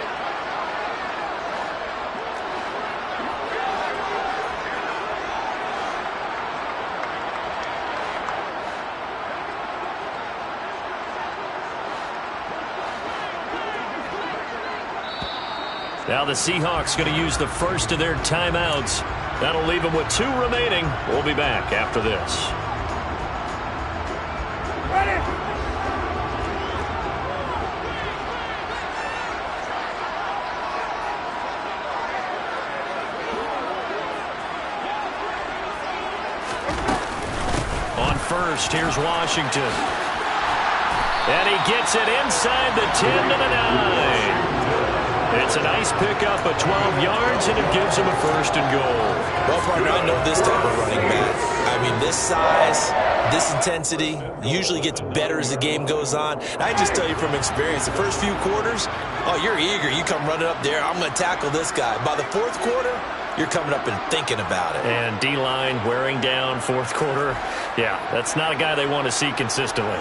Now the Seahawks going to use the first of their timeouts. That'll leave them with 2 remaining. We'll be back after this. Ready? On 1st, here's Washington. And he gets it inside the 10 to the 9. It's a nice pickup of 12 yards, and it gives him a 1st and goal. Well, partner, I know this type of running back. I mean, this size, this intensity usually gets better as the game goes on. And I just tell you from experience, the first few quarters, oh, you're eager. You come running up there, I'm going to tackle this guy. By the 4th quarter, you're coming up and thinking about it. And D-line wearing down 4th quarter. Yeah, that's not a guy they want to see consistently.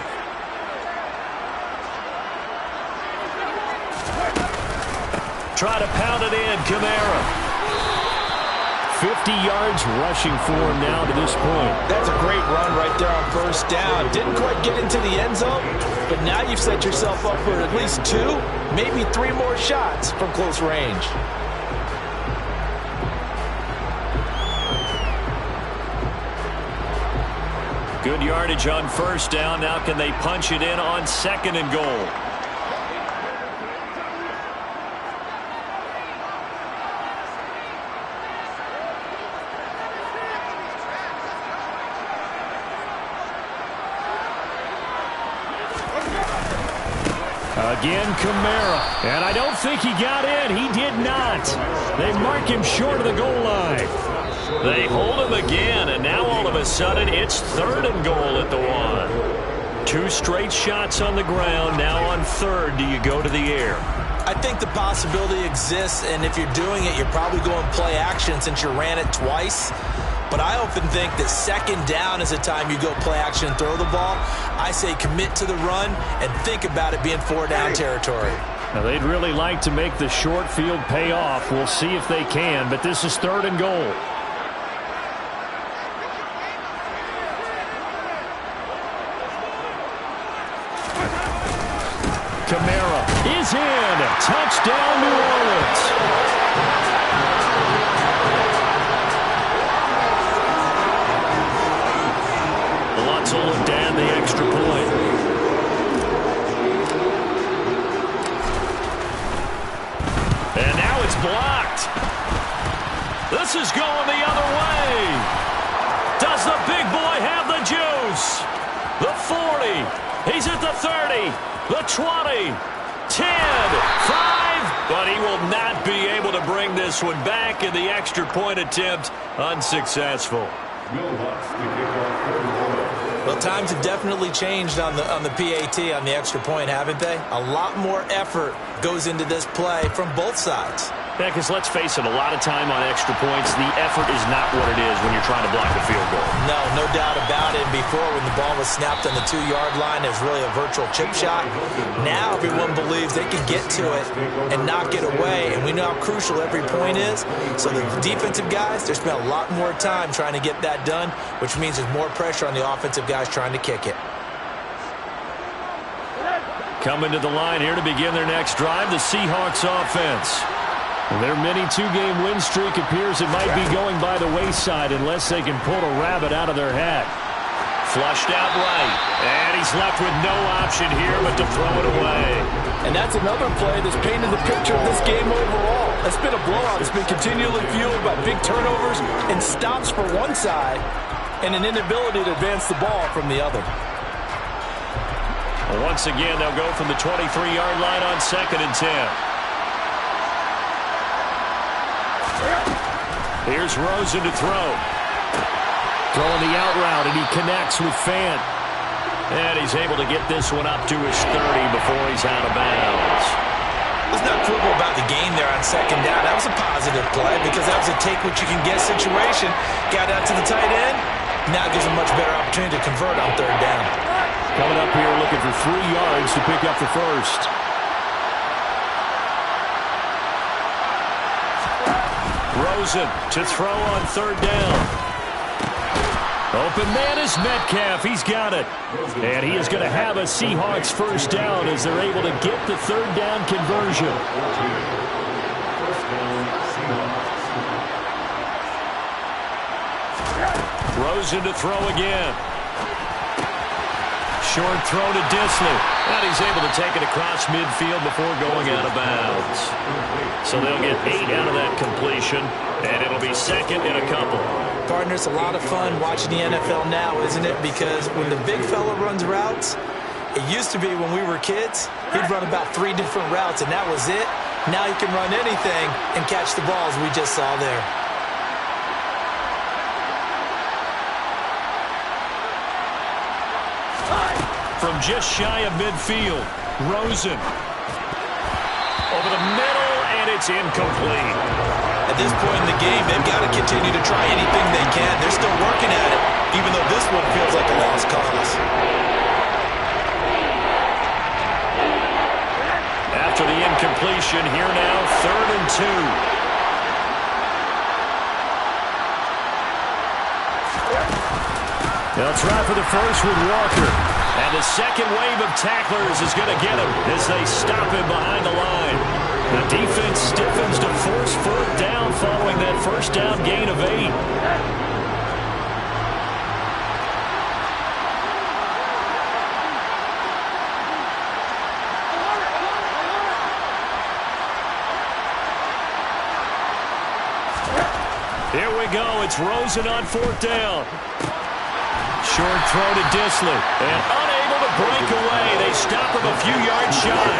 try to pound it in. Kamara. 50 yards rushing for him now to this point. That's a great run right there on first down. Didn't quite get into the end zone, but now you've set yourself up for at least 2, maybe 3 more shots from close range. Good yardage on first down. Now can they punch it in on 2nd and goal? Again, Kamara. And I don't think he got in. He did not. They mark him short of the goal line. They hold him again, and now all of a sudden it's 3rd and goal at the 1. 2 straight shots on the ground. Now on 3rd, do you go to the air? I think the possibility exists, and if you're doing it, you're probably going play action since you ran it twice. But I often think that 2nd down is the time you go play action and throw the ball. I say commit to the run and think about it being 4-down territory. Now, they'd really like to make the short field pay off. We'll see if they can, but this is 3rd and goal. Kamara is in. Touchdown, New Orleans. To look down the extra point. And now it's blocked. This is going the other way. Does the big boy have the juice? The 40. He's at the 30. The 20. 10. 5. But he will not be able to bring this one back, in the extra point attempt unsuccessful. Well, times have definitely changed on the PAT, on the extra point, haven't they? A lot more effort goes into this play from both sides. Yeah, because let's face it, a lot of time on extra points, the effort is not what it is when you're trying to block a field goal. No doubt about it. Before, when the ball was snapped on the 2-yard line, it was really a virtual chip shot. Now everyone believes they can get to it and knock it away, and we know how crucial every point is. So the defensive guys, they spent a lot more time trying to get that done, which means there's more pressure on the offensive guys trying to kick it. Coming to the line here to begin their next drive, the Seahawks offense. Their mini 2-game win streak appears it might be going by the wayside unless they can pull a rabbit out of their hat. Flushed out right, and he's left with no option here but to throw it away. And that's another play that's painted the picture of this game overall. It's been a blowout. It's been continually fueled by big turnovers and stops for one side and an inability to advance the ball from the other. Once again, they'll go from the 23-yard line on 2nd and 10. Here's Rosen to throw. Throwing the out route, and he connects with Fant. And he's able to get this one up to his 30 before he's out of bounds. Let's not quibble about the gain there on 2nd down. That was a positive play because that was a take-what-you-can-get situation. Got out to the tight end. Now gives him a much better opportunity to convert on 3rd down. Coming up here looking for 3 yards to pick up the first. Rosen to throw on 3rd down. Open man is Metcalf. He's got it. And he is going to have a Seahawks first down as they're able to get the 3rd down conversion. Rosen to throw again. Short throw to Disley. And he's able to take it across midfield before going out of bounds. So they'll get 8 out of that completion, and it'll be 2nd and a couple. Partner, it's a lot of fun watching the NFL now, isn't it? Because when the big fella runs routes, it used to be when we were kids, he'd run about 3 different routes, and that was it. Now he can run anything and catch the balls we just saw there. From just shy of midfield, Rosen. Over the middle, and it's incomplete. At this point in the game, they've got to continue to try anything they can. They're still working at it, even though this one feels like a lost cause. After the incomplete completion. Here now, 3rd and 2. They'll try for the first with Walker. And the second wave of tacklers is going to get him as they stop him behind the line. The defense stiffens to force 4th down following that first down gain of 8. Here we go. It's Rosen on 4th down. Short throw to Disley. And unable to break away. They stop him a few yards shy.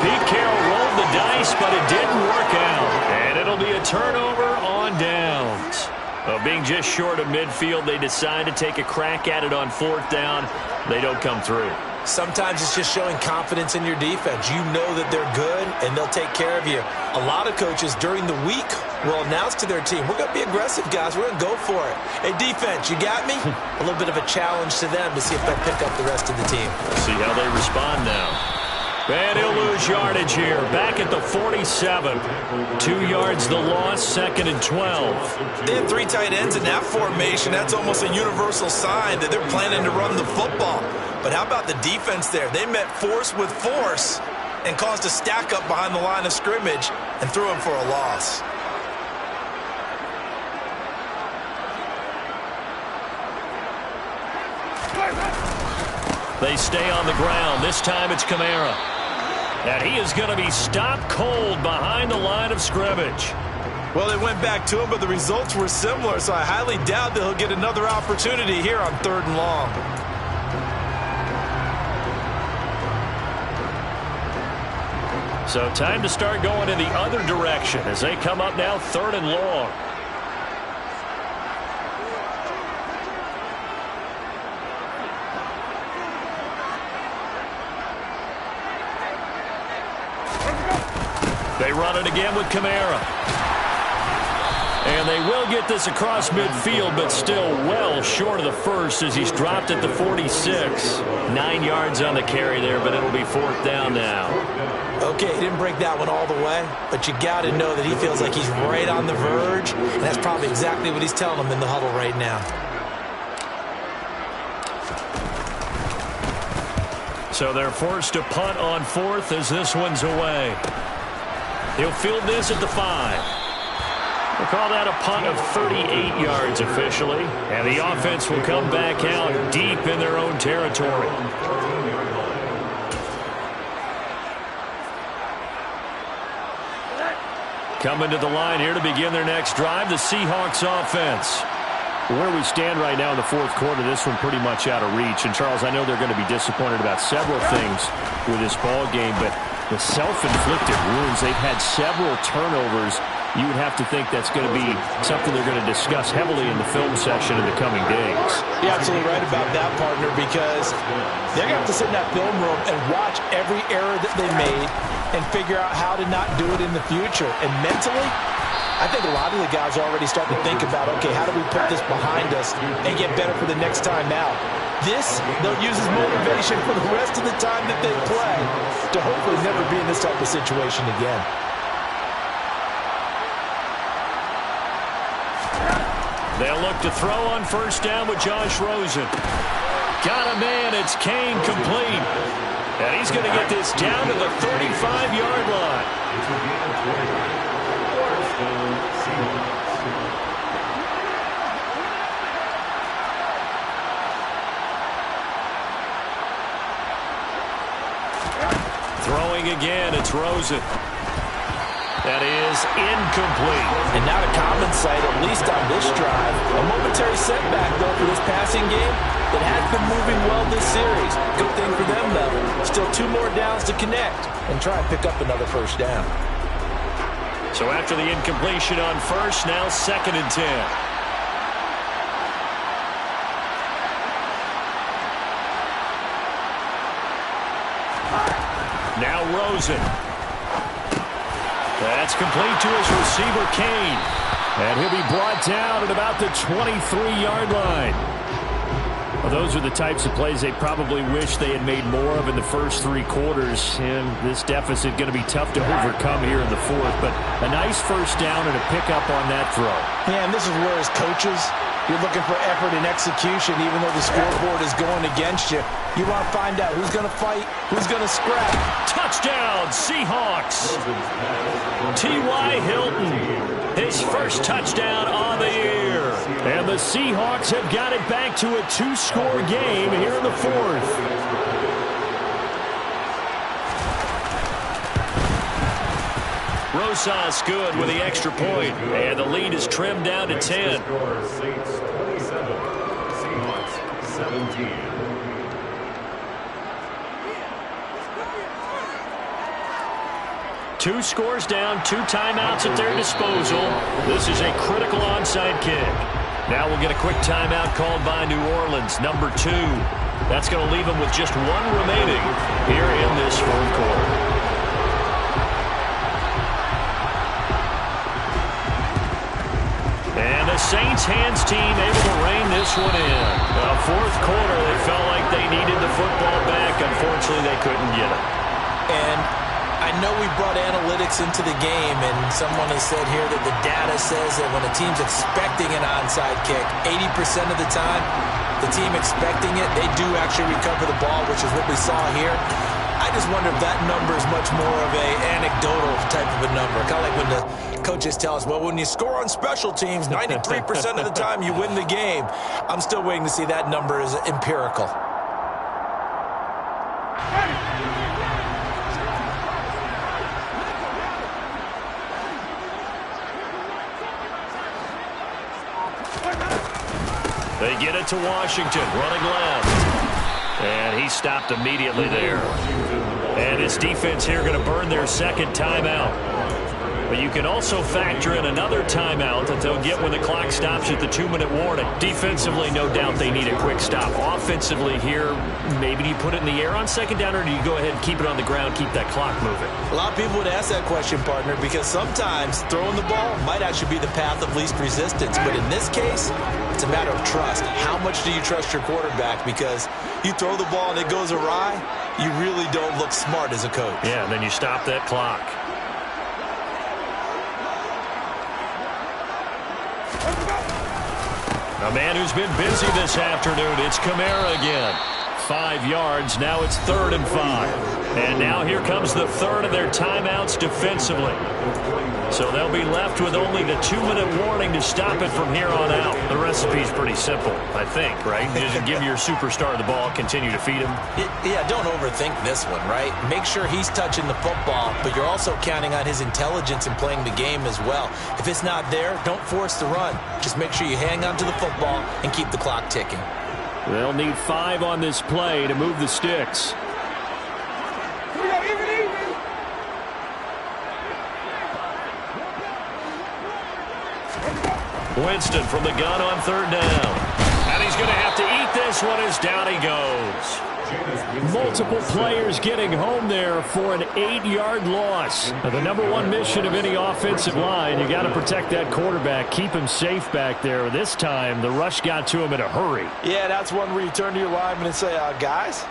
Pete Carroll rolled the dice, but it didn't work out. And it'll be a turnover on downs. Well, being just short of midfield, they decide to take a crack at it on 4th down. They don't come through. Sometimes it's just showing confidence in your defense. You know that they're good, and they'll take care of you. A lot of coaches during the week will announce to their team, we're going to be aggressive, guys. We're going to go for it. Hey, defense, you got me? A little bit of a challenge to them to see if they'll pick up the rest of the team. See how they respond now. And he'll lose yardage here. Back at the 47. 2 yards the loss, 2nd and 12. They have 3 tight ends in that formation. That's almost a universal sign that they're planning to run the football. But how about the defense there? They met force with force and caused a stack up behind the line of scrimmage and threw him for a loss. They stay on the ground. This time it's Kamara. And he is going to be stopped cold behind the line of scrimmage. Well, they went back to him, but the results were similar, so I highly doubt that he'll get another opportunity here on 3rd and long. So time to start going in the other direction as they come up now 3rd and long. They run it again with Kamara. And they will get this across midfield, but still well short of the first as he's dropped at the 46. 9 yards on the carry there, but it'll be 4th down now. Okay, he didn't break that one all the way, but you got to know that he feels like he's right on the verge, and that's probably exactly what he's telling them in the huddle right now. So they're forced to punt on 4th as this one's away. He'll field this at the 5. We'll call that a punt of 38 yards officially. And the offense will come back out deep in their own territory. Coming to the line here to begin their next drive, the Seahawks offense. Where we stand right now in the 4th quarter, this one pretty much out of reach. And, Charles, I know they're going to be disappointed about several things with this ball game, but the self-inflicted wounds, they've had several turnovers. You would have to think that's going to be something they're going to discuss heavily in the film session in the coming days. You're absolutely right about that, partner, because they're going to have to sit in that film room and watch every error that they made and figure out how to not do it in the future. And mentally, I think a lot of the guys are already starting to think about, okay, how do we put this behind us and get better for the next time out? This, they'll use as motivation for the rest of the time that they play to hopefully never be in this type of situation again. They'll look to throw on 1st down with Josh Rosen. Got a man, it's Kane complete. And he's going to get this down to the 35-yard line. Throwing again, it's Rosen. That is incomplete. And not a common sight, at least on this drive. A momentary setback, though, for this passing game that has been moving well this series. Good thing for them, though. Still 2 more downs to connect and try and pick up another 1st down. So after the incompletion on 1st, now 2nd and 10. Now Rosen. That's complete to his receiver, Kane. And he'll be brought down at about the 23-yard line. Well, those are the types of plays they probably wish they had made more of in the first 3 quarters. And this deficit going to be tough to overcome here in the fourth. But a nice first down and a pickup on that throw. Yeah, and this is where as coaches, you're looking for effort and execution, even though the scoreboard is going against you. You want to find out who's going to fight, who's going to scrap. Touchdown, Seahawks! T.Y. Hilton. His first touchdown on the year. And the Seahawks have got it back to a 2-score game here in the fourth. Rosas good with the extra point. And the lead is trimmed down to 10. Saints 27, Seahawks 17. Two scores down, 2 timeouts at their disposal. This is a critical onside kick. Now we'll get a quick timeout called by New Orleans, number 2. That's going to leave them with just 1 remaining here in this fourth quarter. And the Saints hands team able to rein this one in. The fourth quarter, they felt like they needed the football back. Unfortunately, they couldn't get it. And I know we brought analytics into the game, and someone has said here that the data says that when a team's expecting an onside kick, 80% of the time, the team expecting it, they do actually recover the ball, which is what we saw here. I just wonder if that number is much more of a anecdotal type of a number. Kind of like when the coaches tell us, well, when you score on special teams, 93% of the time you win the game. I'm still waiting to see that number is empirical. They get it to Washington, running left. And he stopped immediately there. And his defense here going to burn their second timeout. But you can also factor in another timeout that they'll get when the clock stops at the 2-minute warning. Defensively, no doubt they need a quick stop. Offensively here, maybe do you put it in the air on second down, or do you go ahead and keep it on the ground, keep that clock moving? A lot of people would ask that question, partner, because sometimes throwing the ball might actually be the path of least resistance. But in this case, it's a matter of trust. How much do you trust your quarterback? Because you throw the ball and it goes awry, you really don't look smart as a coach. Yeah, and then you stop that clock. A man who's been busy this afternoon, it's Kamara again. 5 yards, now it's 3rd and 5. And now here comes the third of their timeouts defensively. So they'll be left with only the 2-minute warning to stop it from here on out. The recipe's pretty simple, I think, right? You just give your superstar the ball, continue to feed him. Yeah, don't overthink this one, right? Make sure he's touching the football, but you're also counting on his intelligence in playing the game as well. If it's not there, don't force the run. Just make sure you hang on to the football and keep the clock ticking. They'll need 5 on this play to move the sticks. Winston from the gun on 3rd down. And he's going to have to eat this one as down he goes. Multiple players getting home there for an 8-yard loss. Now, the #1 mission of any offensive line, you got to protect that quarterback, keep him safe back there. This time, the rush got to him in a hurry. Yeah, that's one where you turn to your lineman and say, guys,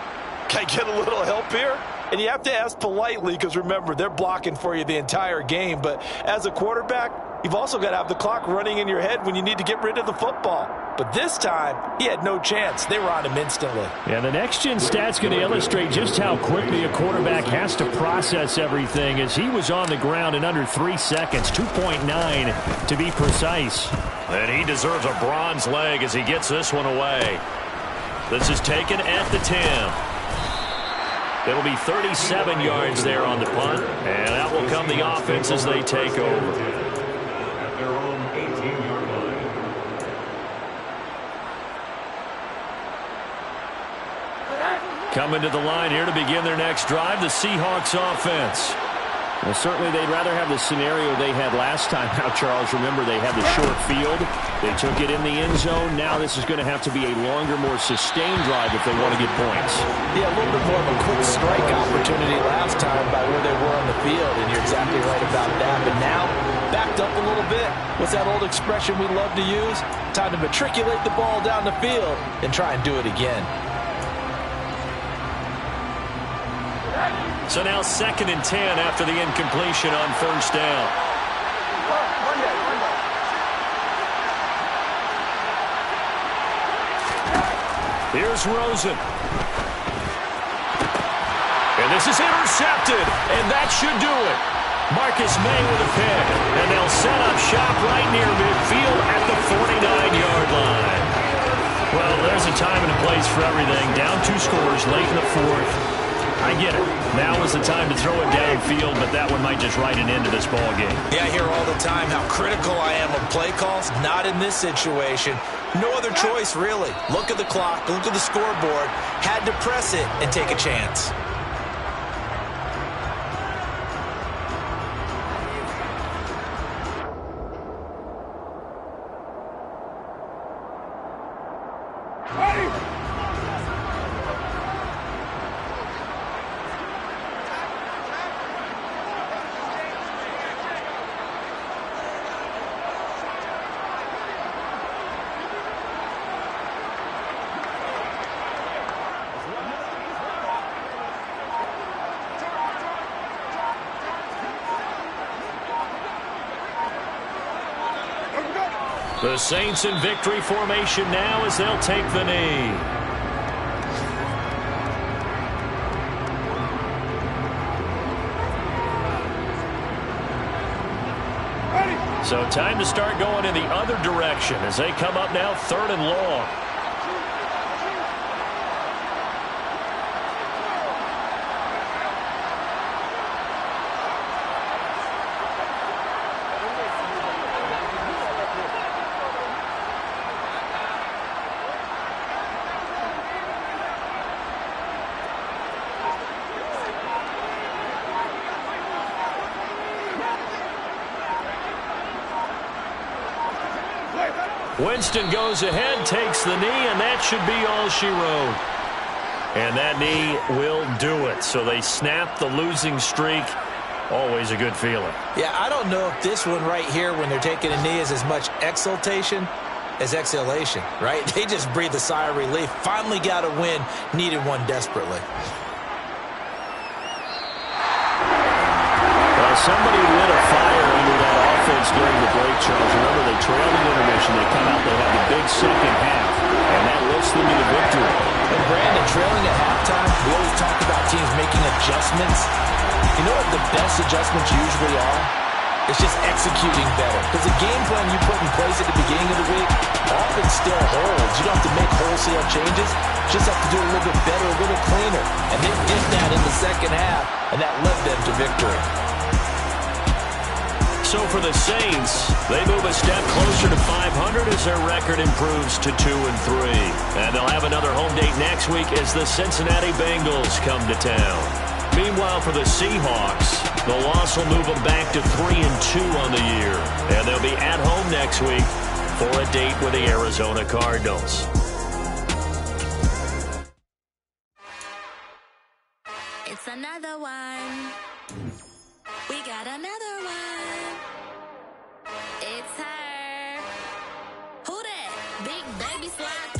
can I get a little help here? And you have to ask politely because, remember, they're blocking for you the entire game. But as a quarterback, you've also got to have the clock running in your head when you need to get rid of the football. But this time, he had no chance. They were on him instantly. Yeah, the next-gen stat's going to illustrate just how quickly a quarterback has to process everything, as he was on the ground in under 3 seconds, 2.9 to be precise. And he deserves a bronze leg as he gets this one away. This is taken at the 10. It'll be 37 yards there on the punt, and that will come the offense as they take over. At their own 18-yard line. Coming to the line here to begin their next drive, the Seahawks offense. Well, certainly they'd rather have the scenario they had last time. Now, Charles, remember they had the short field. They took it in the end zone. Now this is going to have to be a longer, more sustained drive if they want to get points. Yeah, a little bit more of a quick strike opportunity last time by where they were on the field, and you're exactly right about that. But now, back backed up a little bit. What's that old expression we love to use? Time to matriculate the ball down the field and try and do it again. So now 2nd and 10 after the incompletion on first down. Here's Rosen. And this is intercepted, and that should do it. Marcus May with a pick, and they'll set up shop right near midfield at the 49-yard line. Well, there's a time and a place for everything. Down 2 scores late in the 4th. I get it. Now is the time to throw it downfield, but that one might just write an end to this ball game. Yeah, I hear all the time how critical I am of play calls. Not in this situation. No other choice, really. Look at the clock, look at the scoreboard. Had to press it and take a chance. The Saints in victory formation now as they'll take the knee. So time to start going in the other direction as they come up now 3rd and long. Winston goes ahead, takes the knee, and that should be all she wrote. And that knee will do it. So they snap the losing streak. Always a good feeling. Yeah, I don't know if this one right here, when they're taking a knee, is as much exultation as exhalation, right? They just breathe a sigh of relief. Finally got a win, needed one desperately. Well, somebody lit a fire under that offense during the break, Charles. Remember, they trailed the intermission. They come out, they have the big second half, and that lifts them to the victory. And Brandon, trailing at halftime, we always talk about teams making adjustments. You know what the best adjustments usually are? It's just executing better. Because the game plan you put in place at the beginning of the week often still holds. You don't have to make wholesale changes. You just have to do it a little bit better, a little cleaner. And they did that in the second half, and that led them to victory. So for the Saints, they move a step closer to 500 as their record improves to 2-3. And they'll have another home date next week as the Cincinnati Bengals come to town. Meanwhile, for the Seahawks, the loss will move them back to 3-2 on the year. And they'll be at home next week for a date with the Arizona Cardinals. It's another one. We got another one. It's her. Who that? Big baby slide.